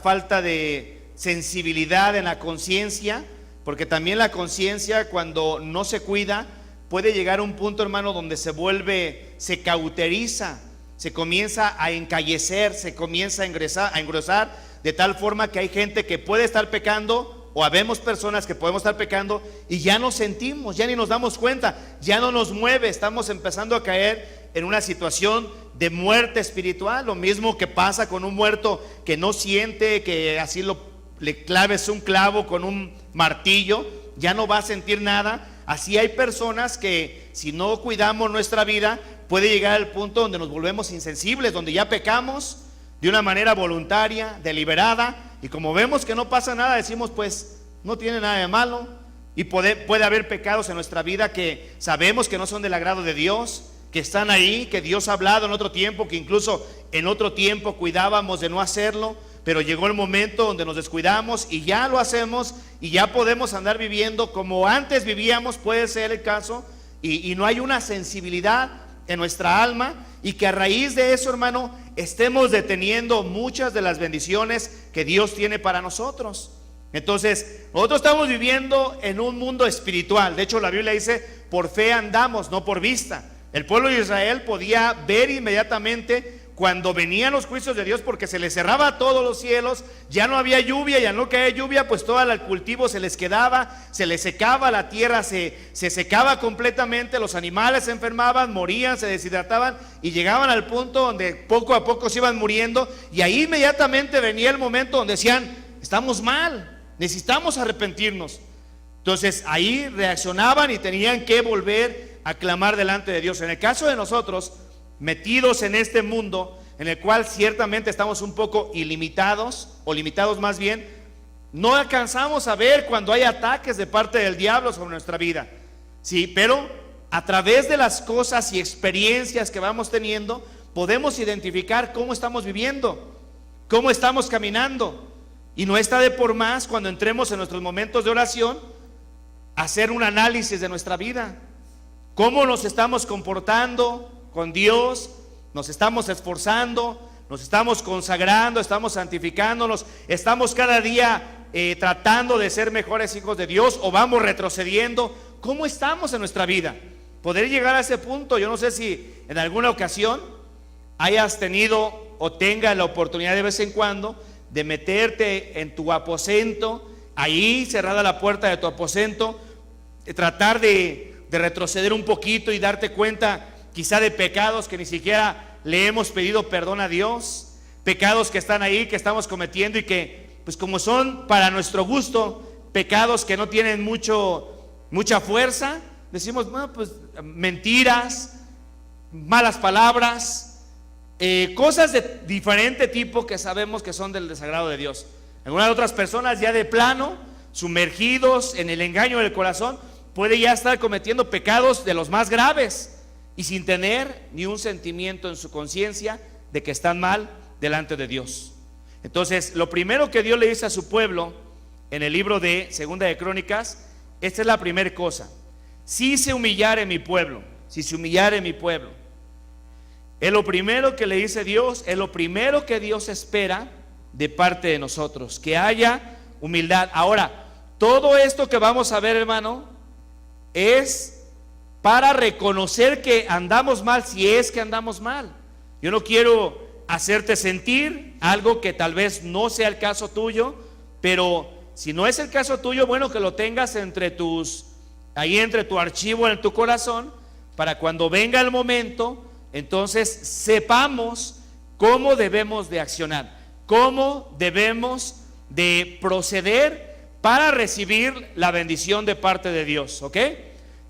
falta de sensibilidad en la conciencia, porque también la conciencia, cuando no se cuida, puede llegar a un punto, hermano, donde se cauteriza, se comienza a encallecer, se comienza a engrosar, de tal forma que hay gente que puede estar pecando, o habemos personas que podemos estar pecando y ya no sentimos, ya ni nos damos cuenta, ya no nos mueve, estamos empezando a caer en una situación de muerte espiritual. Lo mismo que pasa con un muerto que no siente, que así le claves un clavo con un martillo, ya no va a sentir nada. Así hay personas que, si no cuidamos nuestra vida, puede llegar al punto donde nos volvemos insensibles, donde ya pecamos de una manera voluntaria, deliberada, y como vemos que no pasa nada, decimos pues no tiene nada de malo. Y puede haber pecados en nuestra vida que sabemos que no son del agrado de Dios, que están ahí, que Dios ha hablado en otro tiempo, que incluso en otro tiempo cuidábamos de no hacerlo, pero llegó el momento donde nos descuidamos y ya lo hacemos y ya podemos andar viviendo como antes vivíamos, puede ser el caso, y no hay una sensibilidad en nuestra alma, y que a raíz de eso, hermano, estemos deteniendo muchas de las bendiciones que Dios tiene para nosotros. Entonces, nosotros estamos viviendo en un mundo espiritual. De hecho, la Biblia dice, por fe andamos, no por vista. El pueblo de Israel podía ver inmediatamente cuando venían los juicios de Dios, porque se les cerraba todos los cielos, ya no había lluvia, ya no caía lluvia, pues todo el cultivo se les quedaba, se les secaba, la tierra se secaba completamente, los animales se enfermaban, morían, se deshidrataban y llegaban al punto donde poco a poco se iban muriendo, y ahí inmediatamente venía el momento donde decían, estamos mal, necesitamos arrepentirnos. Entonces ahí reaccionaban y tenían que volver a clamar delante de Dios. En el caso de nosotros, metidos en este mundo en el cual ciertamente estamos un poco ilimitados, o limitados más bien, no alcanzamos a ver cuando hay ataques de parte del diablo sobre nuestra vida, sí, pero a través de las cosas y experiencias que vamos teniendo, podemos identificar cómo estamos viviendo, cómo estamos caminando. Y no está de por más, cuando entremos en nuestros momentos de oración, hacer un análisis de nuestra vida, cómo nos estamos comportando con Dios, nos estamos esforzando, nos estamos consagrando, estamos santificándonos, estamos cada día tratando de ser mejores hijos de Dios, o vamos retrocediendo. ¿Cómo estamos en nuestra vida? Poder llegar a ese punto. Yo no sé si en alguna ocasión hayas tenido o tengas la oportunidad de vez en cuando de meterte en tu aposento, ahí cerrada la puerta de tu aposento, tratar de retroceder un poquito y darte cuenta quizá de pecados que ni siquiera le hemos pedido perdón a Dios, pecados que están ahí, que estamos cometiendo y que, pues como son para nuestro gusto, pecados que no tienen mucha fuerza, decimos, bueno, pues mentiras, malas palabras, cosas de diferente tipo que sabemos que son del desagrado de Dios. Algunas otras personas ya de plano, sumergidos en el engaño del corazón, puede ya estar cometiendo pecados de los más graves y sin tener ni un sentimiento en su conciencia de que están mal delante de Dios. Entonces, lo primero que Dios le dice a su pueblo en el libro de Segunda de Crónicas, esta es la primera cosa: si se humillare mi pueblo, si se humillare mi pueblo, es lo primero que le dice Dios, es lo primero que Dios espera de parte de nosotros, que haya humildad. Ahora, todo esto que vamos a ver, hermano, es para reconocer que andamos mal, si es que andamos mal. Yo no quiero hacerte sentir algo que tal vez no sea el caso tuyo, pero si no es el caso tuyo, bueno, que lo tengas entre tu archivo en tu corazón, para cuando venga el momento, entonces sepamos cómo debemos de accionar, cómo debemos de proceder para recibir la bendición de parte de Dios, ¿ok?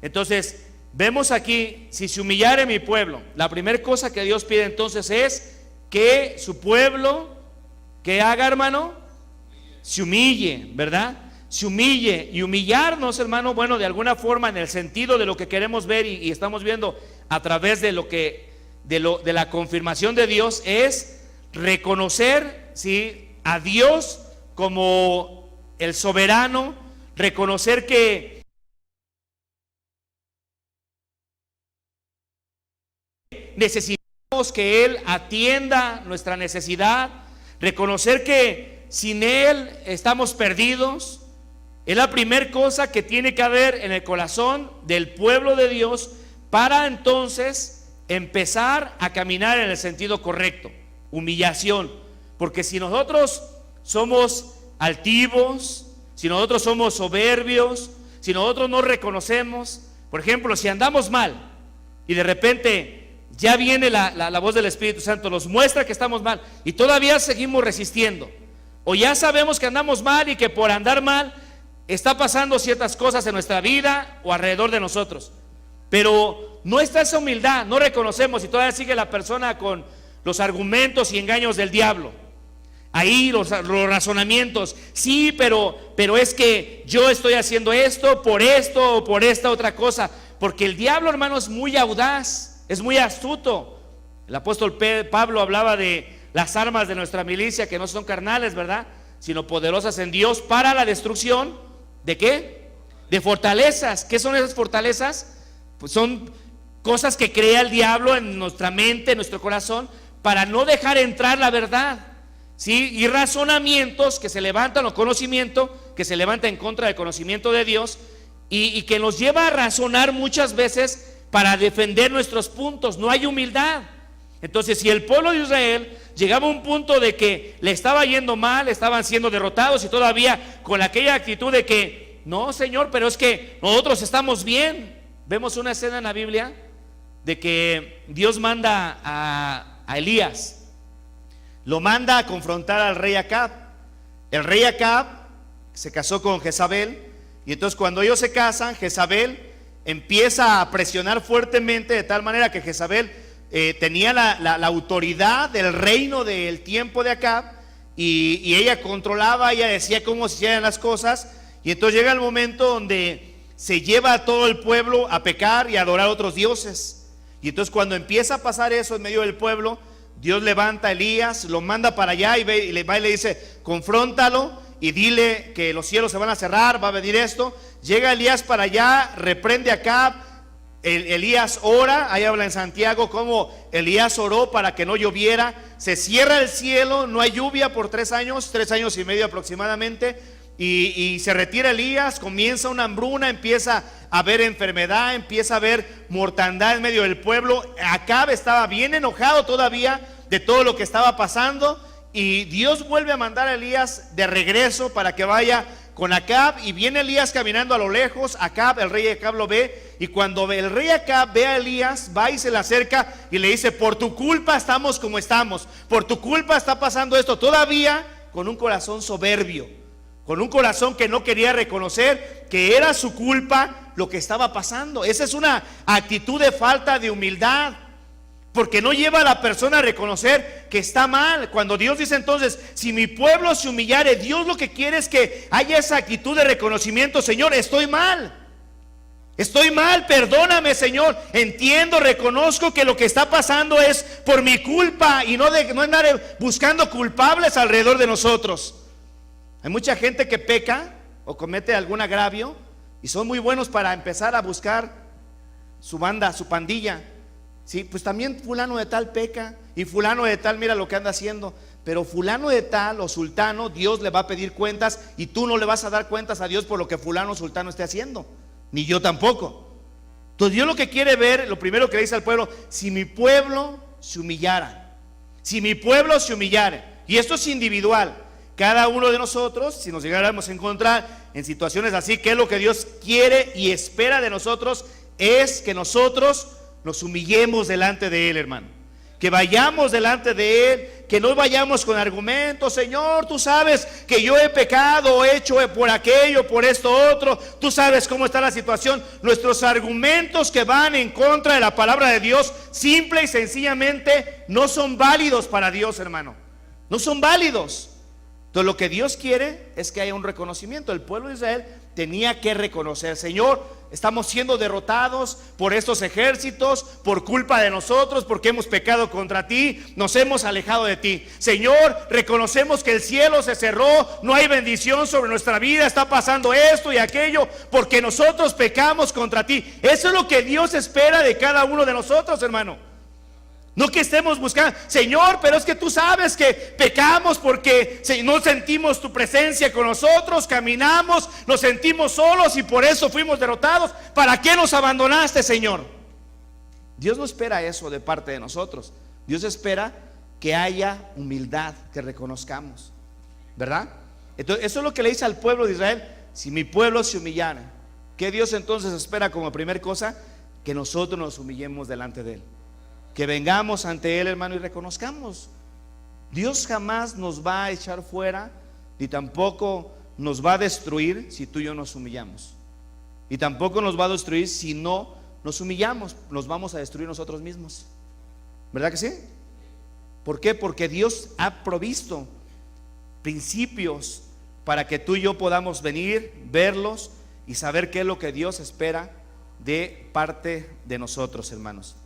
Entonces, vemos aquí, si se humillare mi pueblo, la primera cosa que Dios pide entonces es que su pueblo, ¿qué haga, hermano? Se humille, ¿verdad? Se humille. Y humillarnos, hermano, bueno, de alguna forma, en el sentido de lo que queremos ver y estamos viendo a través de de la confirmación de Dios, es reconocer, ¿sí?, a Dios como el soberano, reconocer que necesitamos que Él atienda nuestra necesidad, reconocer que sin Él estamos perdidos. Es la primera cosa que tiene que haber en el corazón del pueblo de Dios para entonces empezar a caminar en el sentido correcto. Humillación. Porque si nosotros somos altivos, si nosotros somos soberbios, si nosotros no reconocemos, por ejemplo, si andamos mal y de repente ya viene la voz del Espíritu Santo, nos muestra que estamos mal y todavía seguimos resistiendo, o ya sabemos que andamos mal y que por andar mal está pasando ciertas cosas en nuestra vida o alrededor de nosotros, pero no está esa humildad, no reconocemos, y todavía sigue la persona con los argumentos y engaños del diablo. Ahí los razonamientos, sí, pero es que yo estoy haciendo esto o por esta otra cosa, porque el diablo, hermano, es muy audaz. es muy astuto. El apóstol Pablo hablaba de las armas de nuestra milicia, que no son carnales, ¿verdad?, sino poderosas en Dios para la destrucción, ¿de qué? De fortalezas. ¿Qué son esas fortalezas? Pues son cosas que crea el diablo en nuestra mente, en nuestro corazón, para no dejar entrar la verdad, ¿sí? Y razonamientos que se levantan, o conocimiento que se levanta en contra del conocimiento de Dios, y que nos lleva a razonar muchas veces para defender nuestros puntos. No hay humildad. Entonces, si el pueblo de Israel llegaba a un punto de que le estaba yendo mal, estaban siendo derrotados, y todavía con aquella actitud de que no, Señor, pero es que nosotros estamos bien. Vemos una escena en la Biblia de que Dios manda a Elías, lo manda a confrontar al rey Acab. El rey Acab se casó con Jezabel, y entonces cuando ellos se casan, Jezabel empieza a presionar fuertemente, de tal manera que Jezabel tenía la autoridad del reino del tiempo de Acab, y ella controlaba, ella decía cómo se hacían las cosas. Y entonces llega el momento donde se lleva a todo el pueblo a pecar y a adorar a otros dioses. Y entonces cuando empieza a pasar eso en medio del pueblo, Dios levanta a Elías, lo manda para allá, y le dice: confróntalo y dile que los cielos se van a cerrar, va a venir esto. Llega Elías para allá, reprende a Acab. Elías ora, ahí habla en Santiago cómo Elías oró para que no lloviera. Se cierra el cielo, no hay lluvia por 3 años y medio aproximadamente, y se retira Elías. Comienza una hambruna, empieza a haber enfermedad, empieza a haber mortandad en medio del pueblo. Acab estaba bien enojado todavía de todo lo que estaba pasando, y Dios vuelve a mandar a Elías de regreso para que vaya con Acab. Y viene Elías caminando a lo lejos. Acab, el rey Acab, lo ve, y cuando el rey Acab ve a Elías, va y se le acerca y le dice: por tu culpa estamos como estamos, por tu culpa está pasando esto. Todavía con un corazón soberbio, con un corazón que no quería reconocer que era su culpa lo que estaba pasando. Esa es una actitud de falta de humildad, porque no lleva a la persona a reconocer que está mal. Cuando Dios dice entonces: si mi pueblo se humillare, Dios lo que quiere es que haya esa actitud de reconocimiento. Señor, estoy mal, perdóname, Señor, entiendo, reconozco que lo que está pasando es por mi culpa, y no andar buscando culpables alrededor de nosotros. Hay mucha gente que peca o comete algún agravio, y son muy buenos para empezar a buscar su banda, su pandilla. Sí, pues también fulano de tal peca, y fulano de tal mira lo que anda haciendo. Pero fulano de tal o sultano, Dios le va a pedir cuentas, y tú no le vas a dar cuentas a Dios por lo que fulano o sultano esté haciendo, ni yo tampoco. Entonces Dios lo que quiere ver, lo primero que le dice al pueblo: si mi pueblo se humillara, si mi pueblo se humillare. Y esto es individual. Cada uno de nosotros, si nos llegáramos a encontrar en situaciones así, ¿qué es lo que Dios quiere y espera de nosotros? Es que nosotros nos humillemos delante de Él, hermano. Que vayamos delante de Él, que no vayamos con argumentos: Señor, tú sabes que yo he pecado, he hecho por aquello, por esto otro, tú sabes cómo está la situación. Nuestros argumentos que van en contra de la palabra de Dios, simple y sencillamente no son válidos para Dios, hermano. No son válidos. Entonces lo que Dios quiere es que haya un reconocimiento. El pueblo de Israel tenía que reconocer: Señor, estamos siendo derrotados por estos ejércitos, por culpa de nosotros, porque hemos pecado contra ti, nos hemos alejado de ti. Señor, reconocemos que el cielo se cerró, no hay bendición sobre nuestra vida, está pasando esto y aquello, porque nosotros pecamos contra ti. Eso es lo que Dios espera de cada uno de nosotros, hermano. No que estemos buscando: Señor, pero es que tú sabes que pecamos porque no sentimos tu presencia con nosotros, caminamos, nos sentimos solos y por eso fuimos derrotados. ¿Para qué nos abandonaste, Señor? Dios no espera eso de parte de nosotros. Dios espera que haya humildad, que reconozcamos, ¿verdad? Entonces eso es lo que le dice al pueblo de Israel: si mi pueblo se humillara. ¿Qué Dios entonces espera como primer cosa? Que nosotros nos humillemos delante de Él, que vengamos ante Él, hermano, y reconozcamos. Dios jamás nos va a echar fuera, ni tampoco nos va a destruir si tú y yo nos humillamos. Y tampoco nos va a destruir si no nos humillamos. Nos vamos a destruir nosotros mismos, ¿verdad que sí? ¿Por qué? Porque Dios ha provisto principios para que tú y yo podamos venir, verlos y saber qué es lo que Dios espera de parte de nosotros, hermanos.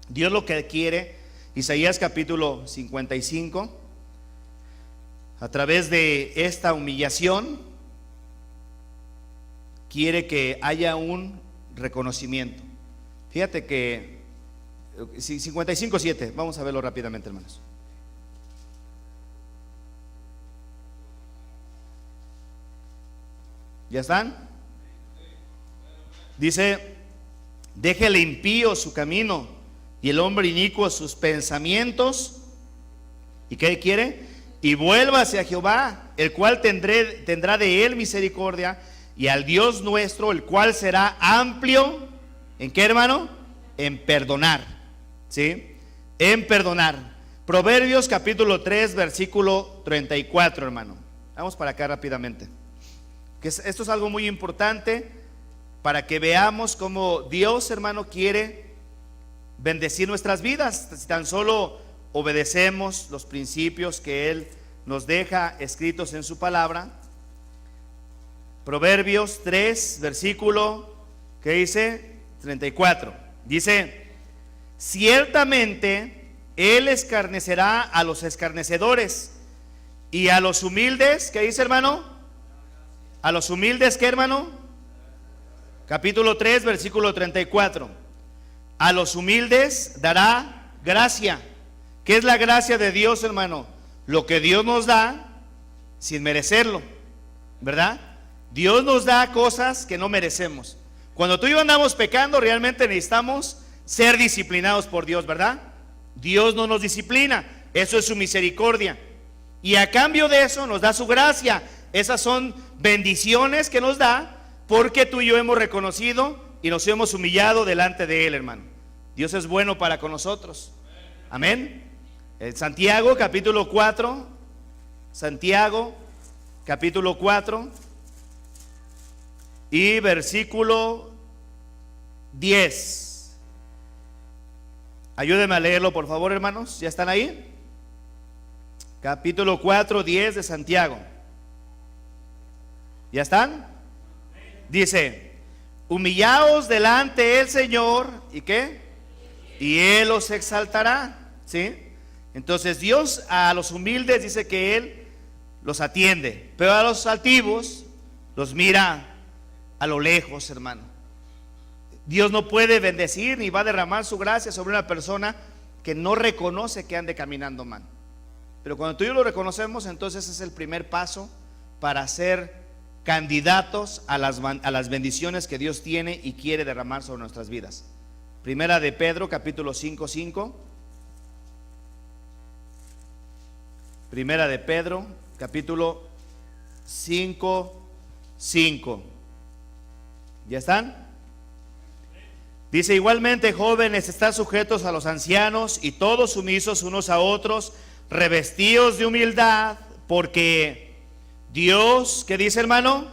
Dios lo que quiere, Isaías capítulo 55, a través de esta humillación, quiere que haya un reconocimiento. Fíjate que 55:7, vamos a verlo rápidamente, hermanos. ¿Ya están? Dice: deje el impío su camino y el hombre inicuo sus pensamientos. ¿Y qué quiere? Y vuelva hacia Jehová, el cual tendrá de él misericordia, y al Dios nuestro, el cual será amplio. ¿En qué, hermano? En perdonar. ¿Sí? En perdonar. Proverbios capítulo 3, versículo 34, hermano. Vamos para acá rápidamente. Esto es algo muy importante para que veamos cómo Dios, hermano, quiere bendecir nuestras vidas si tan solo obedecemos los principios que Él nos deja escritos en su palabra. Proverbios 3, versículo, ¿qué dice? 34. Dice: ciertamente Él escarnecerá a los escarnecedores, y a los humildes, ¿qué dice, hermano? A los humildes, ¿qué, hermano? Capítulo 3, versículo 34. A los humildes dará gracia. ¿Qué es la gracia de Dios, hermano? Lo que Dios nos da sin merecerlo, ¿verdad? Dios nos da cosas que no merecemos. Cuando tú y yo andamos pecando, realmente necesitamos ser disciplinados por Dios, ¿verdad? Dios no nos disciplina, eso es su misericordia. Y a cambio de eso nos da su gracia. Esas son bendiciones que nos da porque tú y yo hemos reconocido y nos hemos humillado delante de Él, hermano. Dios es bueno para con nosotros. Amén. Santiago capítulo 4. Santiago capítulo 4 y versículo 10. Ayúdenme a leerlo, por favor, hermanos. ¿Ya están ahí? Capítulo 4, 10 de Santiago. ¿Ya están? Dice: humillaos delante del Señor, ¿y qué? Y Él os exaltará. ¿Sí? Entonces Dios a los humildes dice que Él los atiende, pero a los altivos los mira a lo lejos, hermano. Dios no puede bendecir ni va a derramar su gracia sobre una persona que no reconoce que ande caminando mal. Pero cuando tú y yo lo reconocemos, entonces es el primer paso para ser candidatos a las bendiciones que Dios tiene y quiere derramar sobre nuestras vidas. Primera de Pedro capítulo 5, 5. Primera de Pedro capítulo 5, 5. ¿Ya están? Dice: igualmente, jóvenes, estad sujetos a los ancianos, y todos sumisos unos a otros, revestidos de humildad, porque Dios, ¿qué dice, hermano?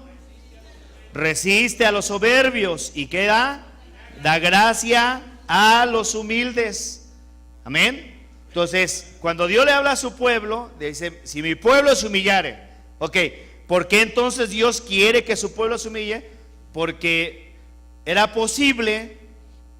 Resiste a los soberbios. ¿Y qué da? Da gracia a los humildes. Amén. Entonces, cuando Dios le habla a su pueblo, dice: si mi pueblo se humillare. Ok, ¿por qué entonces Dios quiere que su pueblo se humille? Porque era posible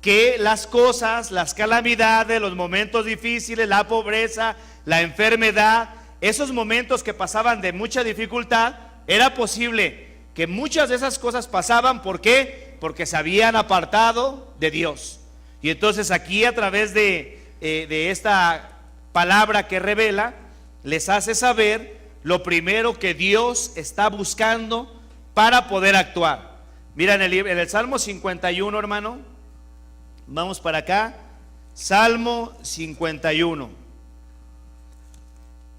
que las cosas, las calamidades, los momentos difíciles, la pobreza, la enfermedad, esos momentos que pasaban de mucha dificultad, era posible que muchas de esas cosas pasaban. ¿Por qué? Porque se habían apartado de Dios. Y entonces aquí, a través de esta palabra que revela, les hace saber lo primero que Dios está buscando para poder actuar. Mira en el Salmo 51, hermano. Vamos para acá. Salmo 51.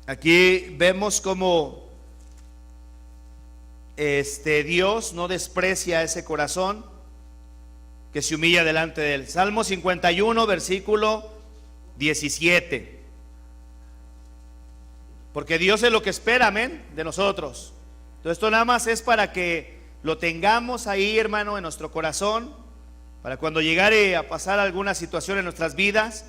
Aquí vemos cómo Dios no desprecia ese corazón que se humilla delante de Él. Salmo 51, versículo 17. Porque Dios es lo que espera, amén, de nosotros. Entonces esto nada más es para que lo tengamos ahí, hermano, en nuestro corazón, para cuando llegare a pasar alguna situación en nuestras vidas.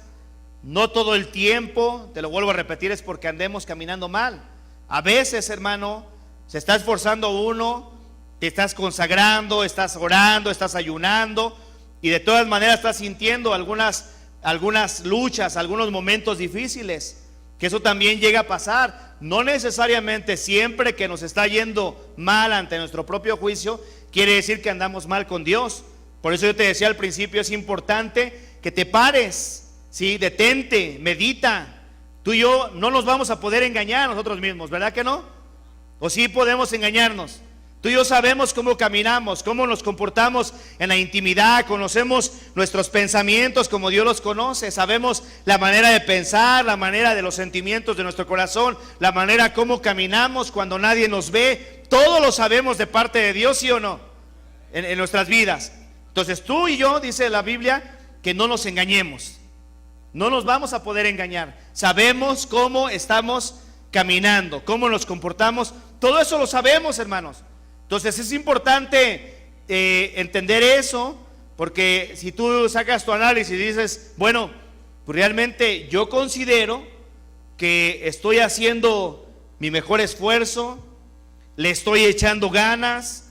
No todo el tiempo, te lo vuelvo a repetir, es porque andemos caminando mal. A veces, hermano, se está esforzando uno, te estás consagrando, estás orando, estás ayunando, y de todas maneras estás sintiendo algunas algunas luchas, algunos momentos difíciles, que eso también llega a pasar. No necesariamente siempre que nos está yendo mal ante nuestro propio juicio quiere decir que andamos mal con Dios. Por eso yo te decía al principio, es importante que te pares, ¿sí? Detente, medita. Tú y yo no nos vamos a poder engañar a nosotros mismos, ¿verdad que no? ¿O sí podemos engañarnos? Tú y yo sabemos cómo caminamos, cómo nos comportamos en la intimidad, conocemos nuestros pensamientos como Dios los conoce, sabemos la manera de pensar, la manera de los sentimientos de nuestro corazón, la manera como caminamos cuando nadie nos ve. Todo lo sabemos de parte de Dios, ¿sí o no? En nuestras vidas. Entonces tú y yo, dice la Biblia, que no nos engañemos. No nos vamos a poder engañar. Sabemos cómo estamos caminando, cómo nos comportamos. Todo eso lo sabemos, hermanos. Entonces es importante entender eso, porque si tú sacas tu análisis y dices, bueno, pues realmente yo considero que estoy haciendo mi mejor esfuerzo, le estoy echando ganas,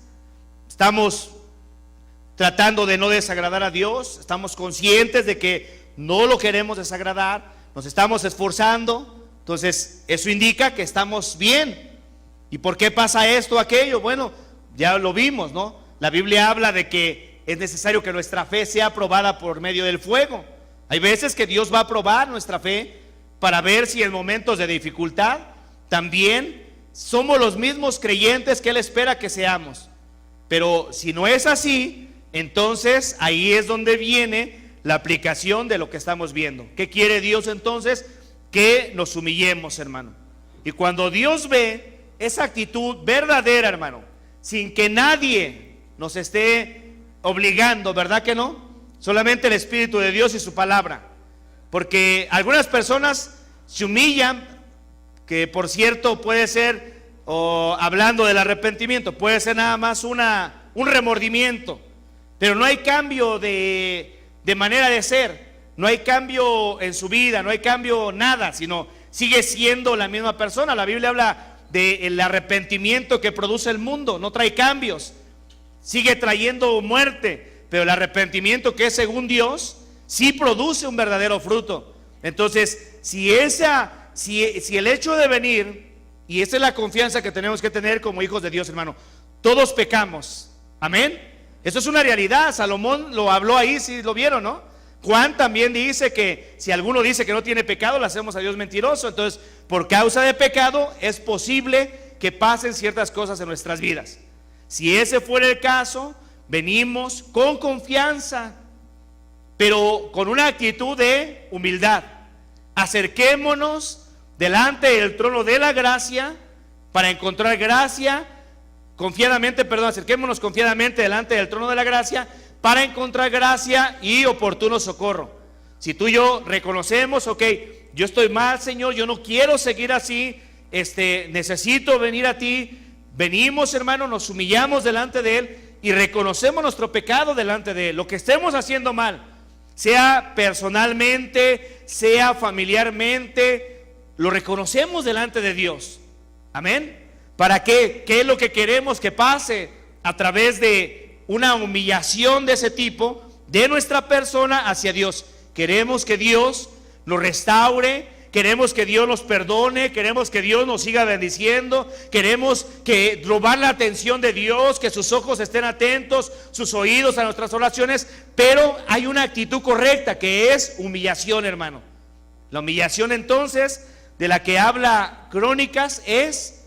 estamos tratando de no desagradar a Dios, estamos conscientes de que no lo queremos desagradar, nos estamos esforzando, entonces eso indica que estamos bien. ¿Y por qué pasa esto o aquello? Bueno, ya lo vimos, ¿no? La Biblia habla de que es necesario que nuestra fe sea probada por medio del fuego. Hay veces que Dios va a probar nuestra fe para ver si en momentos de dificultad también somos los mismos creyentes que Él espera que seamos. Pero si no es así, entonces ahí es donde viene la aplicación de lo que estamos viendo. ¿Qué quiere Dios entonces? Que nos humillemos, hermano. Y cuando Dios ve esa actitud verdadera, hermano, sin que nadie nos esté obligando, ¿verdad que no? Solamente el Espíritu de Dios y su palabra. Porque algunas personas se humillan, que por cierto puede ser, o hablando del arrepentimiento, puede ser nada más un remordimiento, pero no hay cambio de manera de ser, no hay cambio en su vida, no hay cambio nada, sino sigue siendo la misma persona. La Biblia habla del arrepentimiento que produce el mundo, no trae cambios, sigue trayendo muerte, pero el arrepentimiento que es según Dios sí produce un verdadero fruto. Entonces, si el hecho de venir, y esa es la confianza que tenemos que tener como hijos de Dios, hermano, todos pecamos, amén. Eso es una realidad. Salomón lo habló ahí, si lo vieron, ¿no? Juan también dice que si alguno dice que no tiene pecado, le hacemos a Dios mentiroso. Entonces, por causa de pecado es posible que pasen ciertas cosas en nuestras vidas. Si ese fuera el caso, venimos con confianza, pero con una actitud de humildad. Acerquémonos delante del trono de la gracia para encontrar gracia confiadamente, acerquémonos confiadamente delante del trono de la gracia para encontrar gracia y oportuno socorro. Si tú y yo reconocemos, ok, yo estoy mal, Señor, yo no quiero seguir así, necesito venir a ti. Venimos, hermano, nos humillamos delante de Él y reconocemos nuestro pecado delante de Él. Lo que estemos haciendo mal, sea personalmente, sea familiarmente, lo reconocemos delante de Dios. Amén. ¿Para qué? ¿Qué es lo que queremos que pase? A través de una humillación de ese tipo de nuestra persona hacia Dios. Queremos que Dios nos restaure, queremos que Dios nos perdone, queremos que Dios nos siga bendiciendo, queremos que robar la atención de Dios, que sus ojos estén atentos, sus oídos a nuestras oraciones, pero hay una actitud correcta que es humillación, hermano. La humillación entonces de la que habla Crónicas es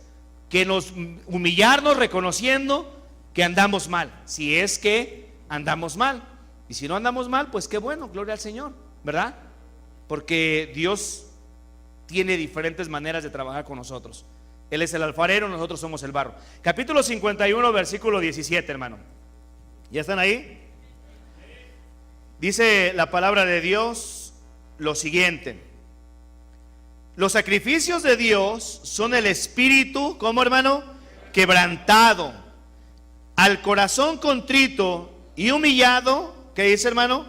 que nos humillarnos reconociendo que andamos mal, si es que andamos mal. Y si no andamos mal, pues qué bueno, gloria al Señor, ¿verdad? Porque Dios tiene diferentes maneras de trabajar con nosotros. Él es el alfarero, nosotros somos el barro. Capítulo 51, versículo 17, hermano. ¿Ya están ahí? Dice la palabra de Dios lo siguiente: los sacrificios de Dios son el espíritu, ¿cómo, hermano? Quebrantado. Al corazón contrito y humillado, ¿qué dice, hermano?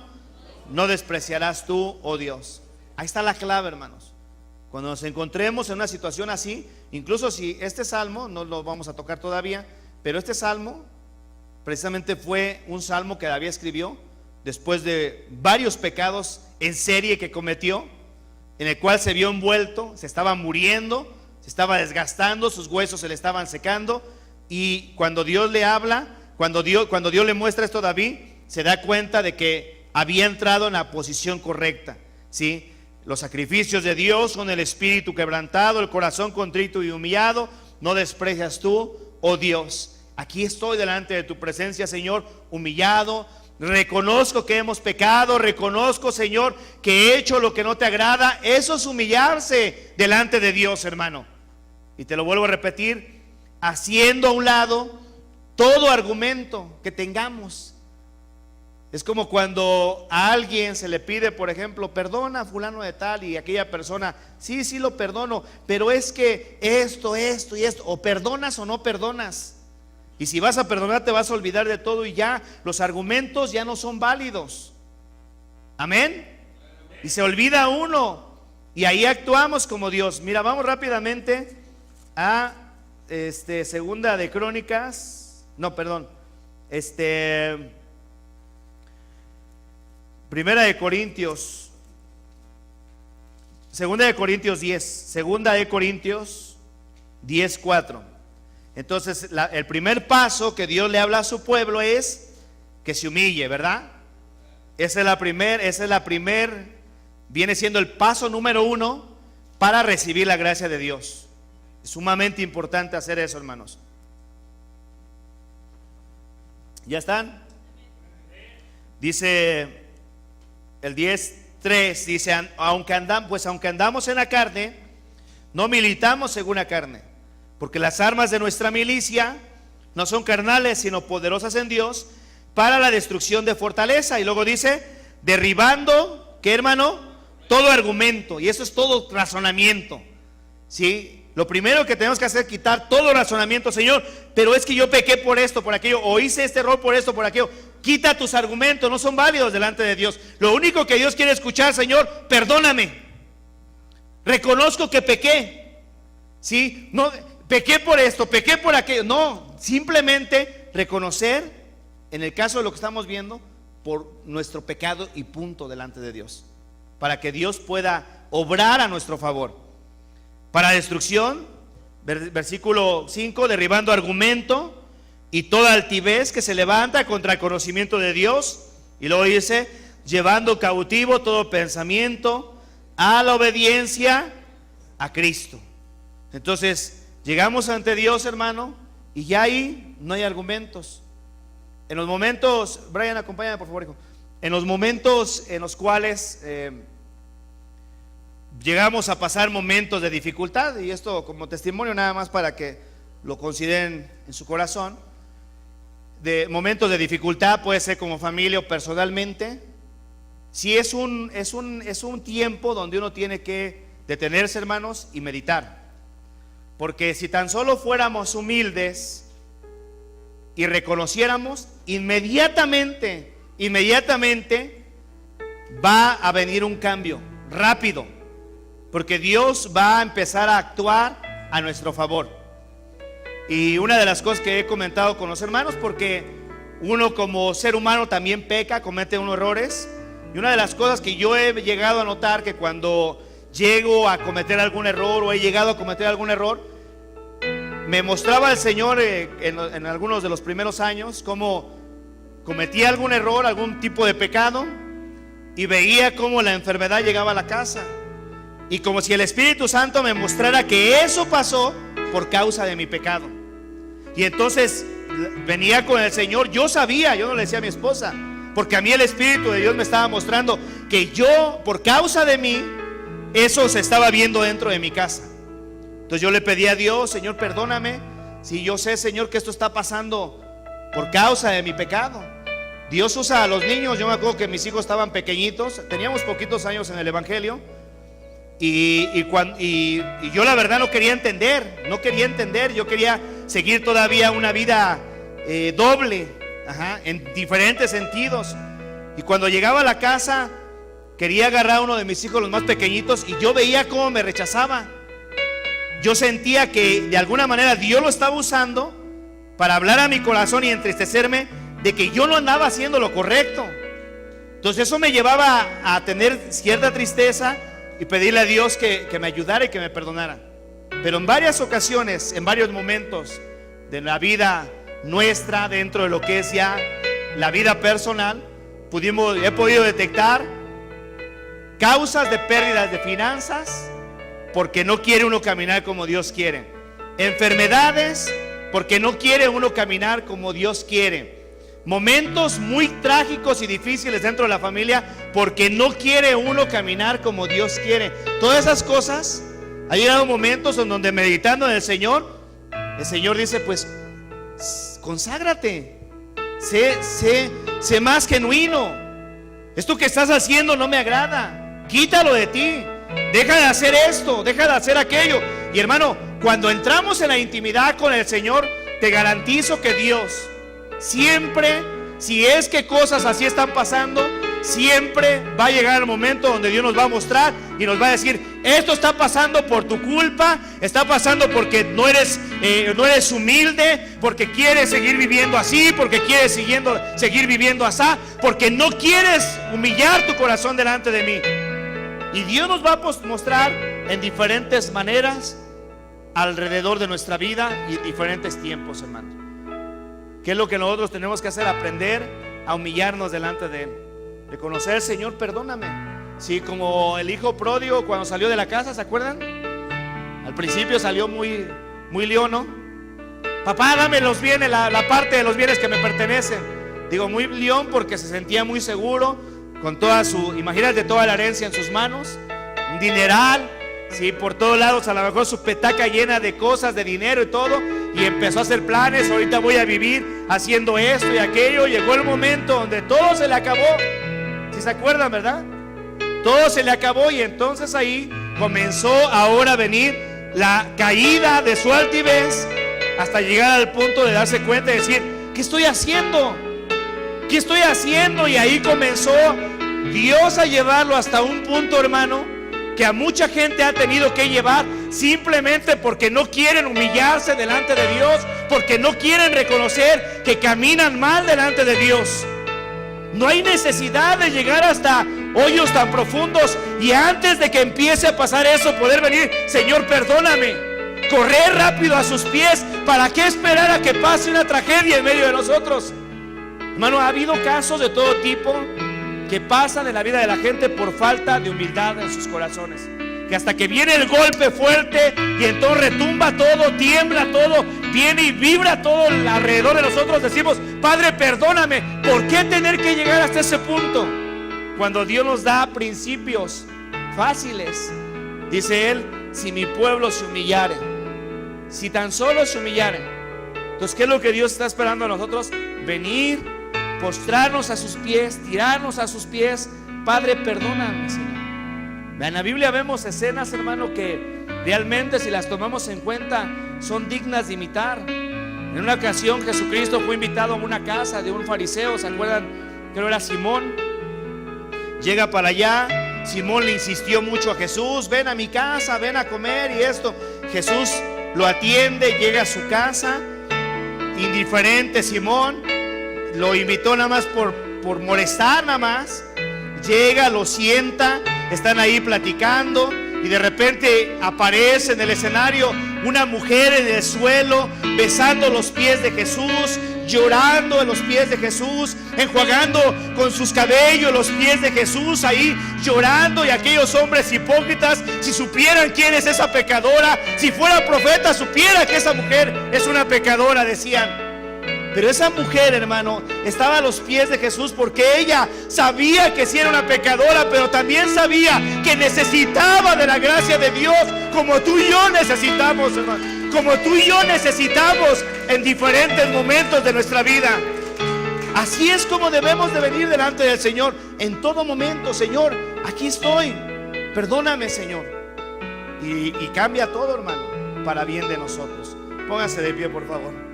No despreciarás tú, oh Dios. Ahí está la clave, hermanos. Cuando nos encontremos en una situación así, incluso si este salmo, no lo vamos a tocar todavía, pero este salmo precisamente fue un salmo que David escribió después de varios pecados en serie que cometió, en el cual se vio envuelto, se estaba muriendo, se estaba desgastando, sus huesos se le estaban secando, y cuando Dios le habla, cuando Dios le muestra esto a David, se da cuenta de que había entrado en la posición correcta, ¿sí? Los sacrificios de Dios son el espíritu quebrantado, el corazón contrito y humillado, no desprecias tú, oh Dios. Aquí estoy delante de tu presencia, Señor, humillado. Reconozco que hemos pecado, reconozco, Señor, que he hecho lo que no te agrada. Eso es humillarse delante de Dios, hermano. Y te lo vuelvo a repetir, haciendo a un lado todo argumento que tengamos. Es como cuando a alguien se le pide, por ejemplo, perdona a fulano de tal, y aquella persona, sí, sí lo perdono, pero es que esto y esto, o perdonas o no perdonas. Y si vas a perdonar te vas a olvidar de todo y ya los argumentos ya no son válidos. Amén. Y se olvida uno y ahí actuamos como Dios. Mira, vamos rápidamente a Segunda de Crónicas. No, perdón. Primera de Corintios. Segunda de Corintios 10. Segunda de Corintios 10:4. Entonces, el primer paso que Dios le habla a su pueblo es que se humille, ¿verdad? Esa es la primer, viene siendo el paso número 1 para recibir la gracia de Dios. Es sumamente importante hacer eso, hermanos. ¿Ya están? Dice el 10:3, dice, aunque andamos en la carne, no militamos según la carne. Porque las armas de nuestra milicia no son carnales, sino poderosas en Dios para la destrucción de fortaleza. Y luego dice, derribando, ¿qué, hermano? Todo argumento. Y eso es todo razonamiento, ¿sí? Lo primero que tenemos que hacer es quitar todo razonamiento. Señor, pero es que yo pequé por esto, por aquello, o hice este error por esto, por aquello. Quita tus argumentos, no son válidos delante de Dios. Lo único que Dios quiere escuchar, Señor, perdóname. Reconozco que pequé, ¿sí? No, pequé por esto, pequé por aquello. No, simplemente reconocer, en el caso de lo que estamos viendo, por nuestro pecado y punto delante de Dios, para que Dios pueda obrar a nuestro favor. Para destrucción, versículo 5, derribando argumento y toda altivez que se levanta contra el conocimiento de Dios. Y luego dice, llevando cautivo todo pensamiento a la obediencia a Cristo. Entonces, llegamos ante Dios, hermano, y ya ahí no hay argumentos. En los momentos, Brian, acompáñame por favor, hijo. En los momentos en los cuales llegamos a pasar momentos de dificultad, y esto como testimonio nada más para que lo consideren en su corazón, de momentos de dificultad, puede ser como familia o personalmente. Si es un tiempo donde uno tiene que detenerse, hermanos, y meditar. Porque si tan solo fuéramos humildes y reconociéramos, inmediatamente va a venir un cambio rápido, porque Dios va a empezar a actuar a nuestro favor. Y una de las cosas que he comentado con los hermanos, porque uno como ser humano también peca, comete unos errores, y una de las cosas que yo he llegado a notar, que cuando llego a cometer algún error o he llegado a cometer algún error, me mostraba el Señor en algunos de los primeros años cómo cometía algún error, algún tipo de pecado, y veía cómo la enfermedad llegaba a la casa, y como si el Espíritu Santo me mostrara que eso pasó por causa de mi pecado. Y entonces venía con el Señor. Yo sabía, yo no le decía a mi esposa, porque a mí el Espíritu de Dios me estaba mostrando que yo, por causa de mí, eso se estaba viendo dentro de mi casa. Entonces yo le pedí a Dios, Señor, perdóname, si yo sé, Señor, que esto está pasando por causa de mi pecado. Dios usa a los niños. Yo me acuerdo que mis hijos estaban pequeñitos, teníamos poquitos años en el Evangelio, y yo la verdad no quería entender, yo quería seguir todavía una vida doble, en diferentes sentidos. Y cuando llegaba a la casa, quería agarrar a uno de mis hijos, los más pequeñitos, y yo veía cómo me rechazaba. Yo sentía que de alguna manera Dios lo estaba usando para hablar a mi corazón y entristecerme de que yo no andaba haciendo lo correcto. Entonces eso me llevaba a tener cierta tristeza y pedirle a Dios que me ayudara y que me perdonara. Pero en varias ocasiones, en varios momentos de la vida nuestra, dentro de lo que es ya la vida personal, he podido detectar causas de pérdidas de finanzas porque no quiere uno caminar como Dios quiere, enfermedades porque no quiere uno caminar como Dios quiere, momentos muy trágicos y difíciles dentro de la familia porque no quiere uno caminar como Dios quiere. Todas esas cosas, ha llegado momentos en donde, meditando en el Señor dice: pues conságrate, sé más genuino. Esto que estás haciendo no me agrada, quítalo de ti, deja de hacer esto, deja de hacer aquello. Y hermano, cuando entramos en la intimidad con el Señor, te garantizo que Dios siempre, si es que cosas así están pasando, siempre va a llegar el momento donde Dios nos va a mostrar y nos va a decir: esto está pasando por tu culpa, está pasando porque no eres humilde, porque quieres seguir viviendo así, porque quieres seguir viviendo así, porque no quieres humillar tu corazón delante de mí. Y Dios nos va a mostrar en diferentes maneras alrededor de nuestra vida y diferentes tiempos, hermanos. ¿Qué es lo que nosotros tenemos que hacer? Aprender a humillarnos delante de Él, reconocer: Señor, perdóname. Sí, como el hijo pródigo cuando salió de la casa, ¿se acuerdan? Al principio salió muy león, ¿no? Papá, dame los bienes, la parte de los bienes que me pertenecen. Digo muy león porque se sentía muy seguro con imagínate, toda la herencia en sus manos, un dineral, sí, por todos lados, a lo mejor su petaca llena de cosas, de dinero y todo, y empezó a hacer planes: ahorita voy a vivir haciendo esto y aquello. Llegó el momento donde todo se le acabó. ¿Sí se acuerdan, verdad? Todo se le acabó, y entonces ahí comenzó ahora a venir la caída de su altivez, hasta llegar al punto de darse cuenta y decir: ¿qué estoy haciendo? ¿Qué estoy haciendo? Y ahí comenzó Dios a llevarlo hasta un punto, hermano, que a mucha gente ha tenido que llevar simplemente porque no quieren humillarse delante de Dios, porque no quieren reconocer que caminan mal delante de Dios. No hay necesidad de llegar hasta hoyos tan profundos y antes de que empiece a pasar eso poder venir: Señor, perdóname. Correr rápido a sus pies. ¿Para qué esperar a que pase una tragedia en medio de nosotros? Hermano, ha habido casos de todo tipo que pasan en la vida de la gente por falta de humildad en sus corazones, que hasta que viene el golpe fuerte y entonces retumba todo, tiembla todo, viene y vibra todo alrededor de nosotros, decimos: Padre, perdóname. ¿Por qué tener que llegar hasta ese punto? Cuando Dios nos da principios fáciles, dice Él: si mi pueblo se humillare, si tan solo se humillare. Entonces, ¿qué es lo que Dios está esperando a nosotros? Venir, postrarnos a sus pies, tirarnos a sus pies: Padre, perdóname, Señor. En la Biblia vemos escenas, hermano, que realmente, si las tomamos en cuenta, son dignas de imitar. En una ocasión Jesucristo fue invitado a una casa de un fariseo, ¿se acuerdan? Creo era Simón. Llega para allá, Simón le insistió mucho a Jesús: ven a mi casa, ven a comer y esto. Jesús lo atiende, llega a su casa, indiferente Simón, lo invitó nada más por molestar nada más. Llega, lo sienta, están ahí platicando y de repente aparece en el escenario una mujer en el suelo, besando los pies de Jesús, llorando en los pies de Jesús, enjuagando con sus cabellos los pies de Jesús, ahí llorando. Y aquellos hombres hipócritas, si supieran quién es esa pecadora, si fuera profeta, supiera que esa mujer es una pecadora, decían. Pero esa mujer, hermano, estaba a los pies de Jesús porque ella sabía que sí era una pecadora, pero también sabía que necesitaba de la gracia de Dios, como tú y yo necesitamos, hermano, como tú y yo necesitamos en diferentes momentos de nuestra vida. Así es como debemos de venir delante del Señor en todo momento: Señor, aquí estoy, perdóname, Señor. Y cambia todo, hermano, para bien de nosotros. Póngase de pie, por favor.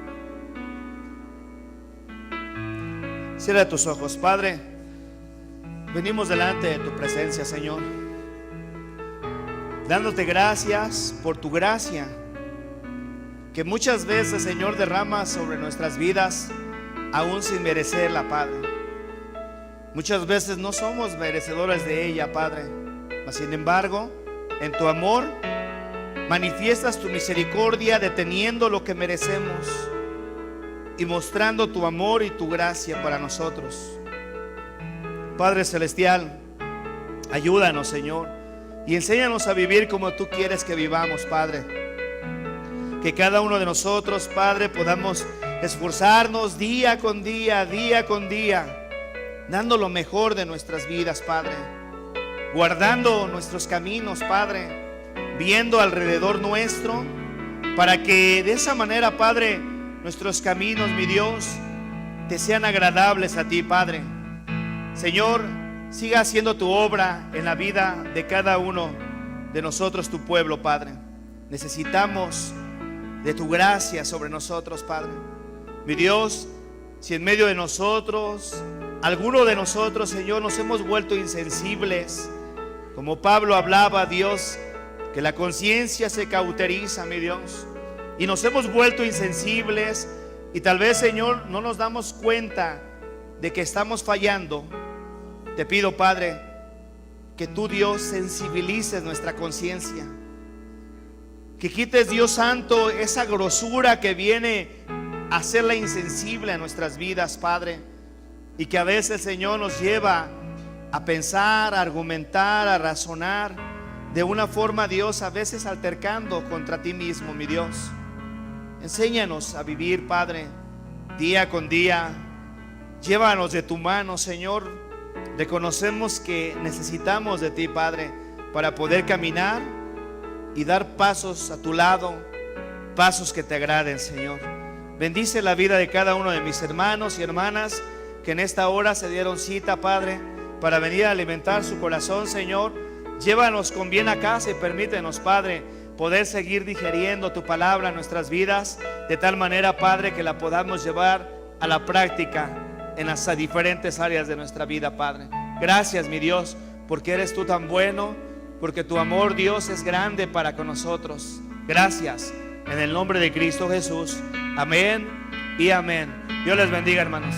Cierra tus ojos. Padre, venimos delante de tu presencia, Señor, dándote gracias por tu gracia, que muchas veces, Señor, derramas sobre nuestras vidas, aún sin merecerla, Padre. Muchas veces no somos merecedores de ella, Padre, mas sin embargo, en tu amor manifiestas tu misericordia deteniendo lo que merecemos y mostrando tu amor y tu gracia para nosotros. Padre celestial, ayúdanos, Señor, y enséñanos a vivir como tú quieres que vivamos, Padre. Que cada uno de nosotros, Padre, podamos esforzarnos día con día, día con día, dando lo mejor de nuestras vidas, Padre, guardando nuestros caminos, Padre, viendo alrededor nuestro, para que de esa manera, Padre, nuestros caminos, mi Dios, te sean agradables a ti, Padre. Señor, siga haciendo tu obra en la vida de cada uno de nosotros, tu pueblo, Padre. Necesitamos de tu gracia sobre nosotros, Padre. Mi Dios, si en medio de nosotros, alguno de nosotros, Señor, nos hemos vuelto insensibles, como Pablo hablaba, Dios, que la conciencia se cauteriza, mi Dios, y nos hemos vuelto insensibles, y tal vez, Señor, no nos damos cuenta de que estamos fallando. Te pido, Padre, que tú, Dios, sensibilices nuestra conciencia, que quites, Dios Santo, esa grosura que viene a hacerla insensible a nuestras vidas, Padre, y que a veces, Señor, nos lleva a pensar, a argumentar, a razonar de una forma, Dios, a veces altercando contra ti mismo, mi Dios. Enséñanos a vivir, Padre, día con día. Llévanos de tu mano, Señor. Reconocemos que necesitamos de ti, Padre, para poder caminar y dar pasos a tu lado, pasos que te agraden, Señor. Bendice la vida de cada uno de mis hermanos y hermanas que en esta hora se dieron cita, Padre, para venir a alimentar su corazón, Señor. Llévanos con bien a casa y permítenos, Padre, poder seguir digeriendo tu palabra en nuestras vidas, de tal manera, Padre, que la podamos llevar a la práctica en las diferentes áreas de nuestra vida, Padre. Gracias, mi Dios, porque eres tú tan bueno, porque tu amor, Dios, es grande para con nosotros. Gracias, en el nombre de Cristo Jesús. Amén y amén. Dios les bendiga, hermanos.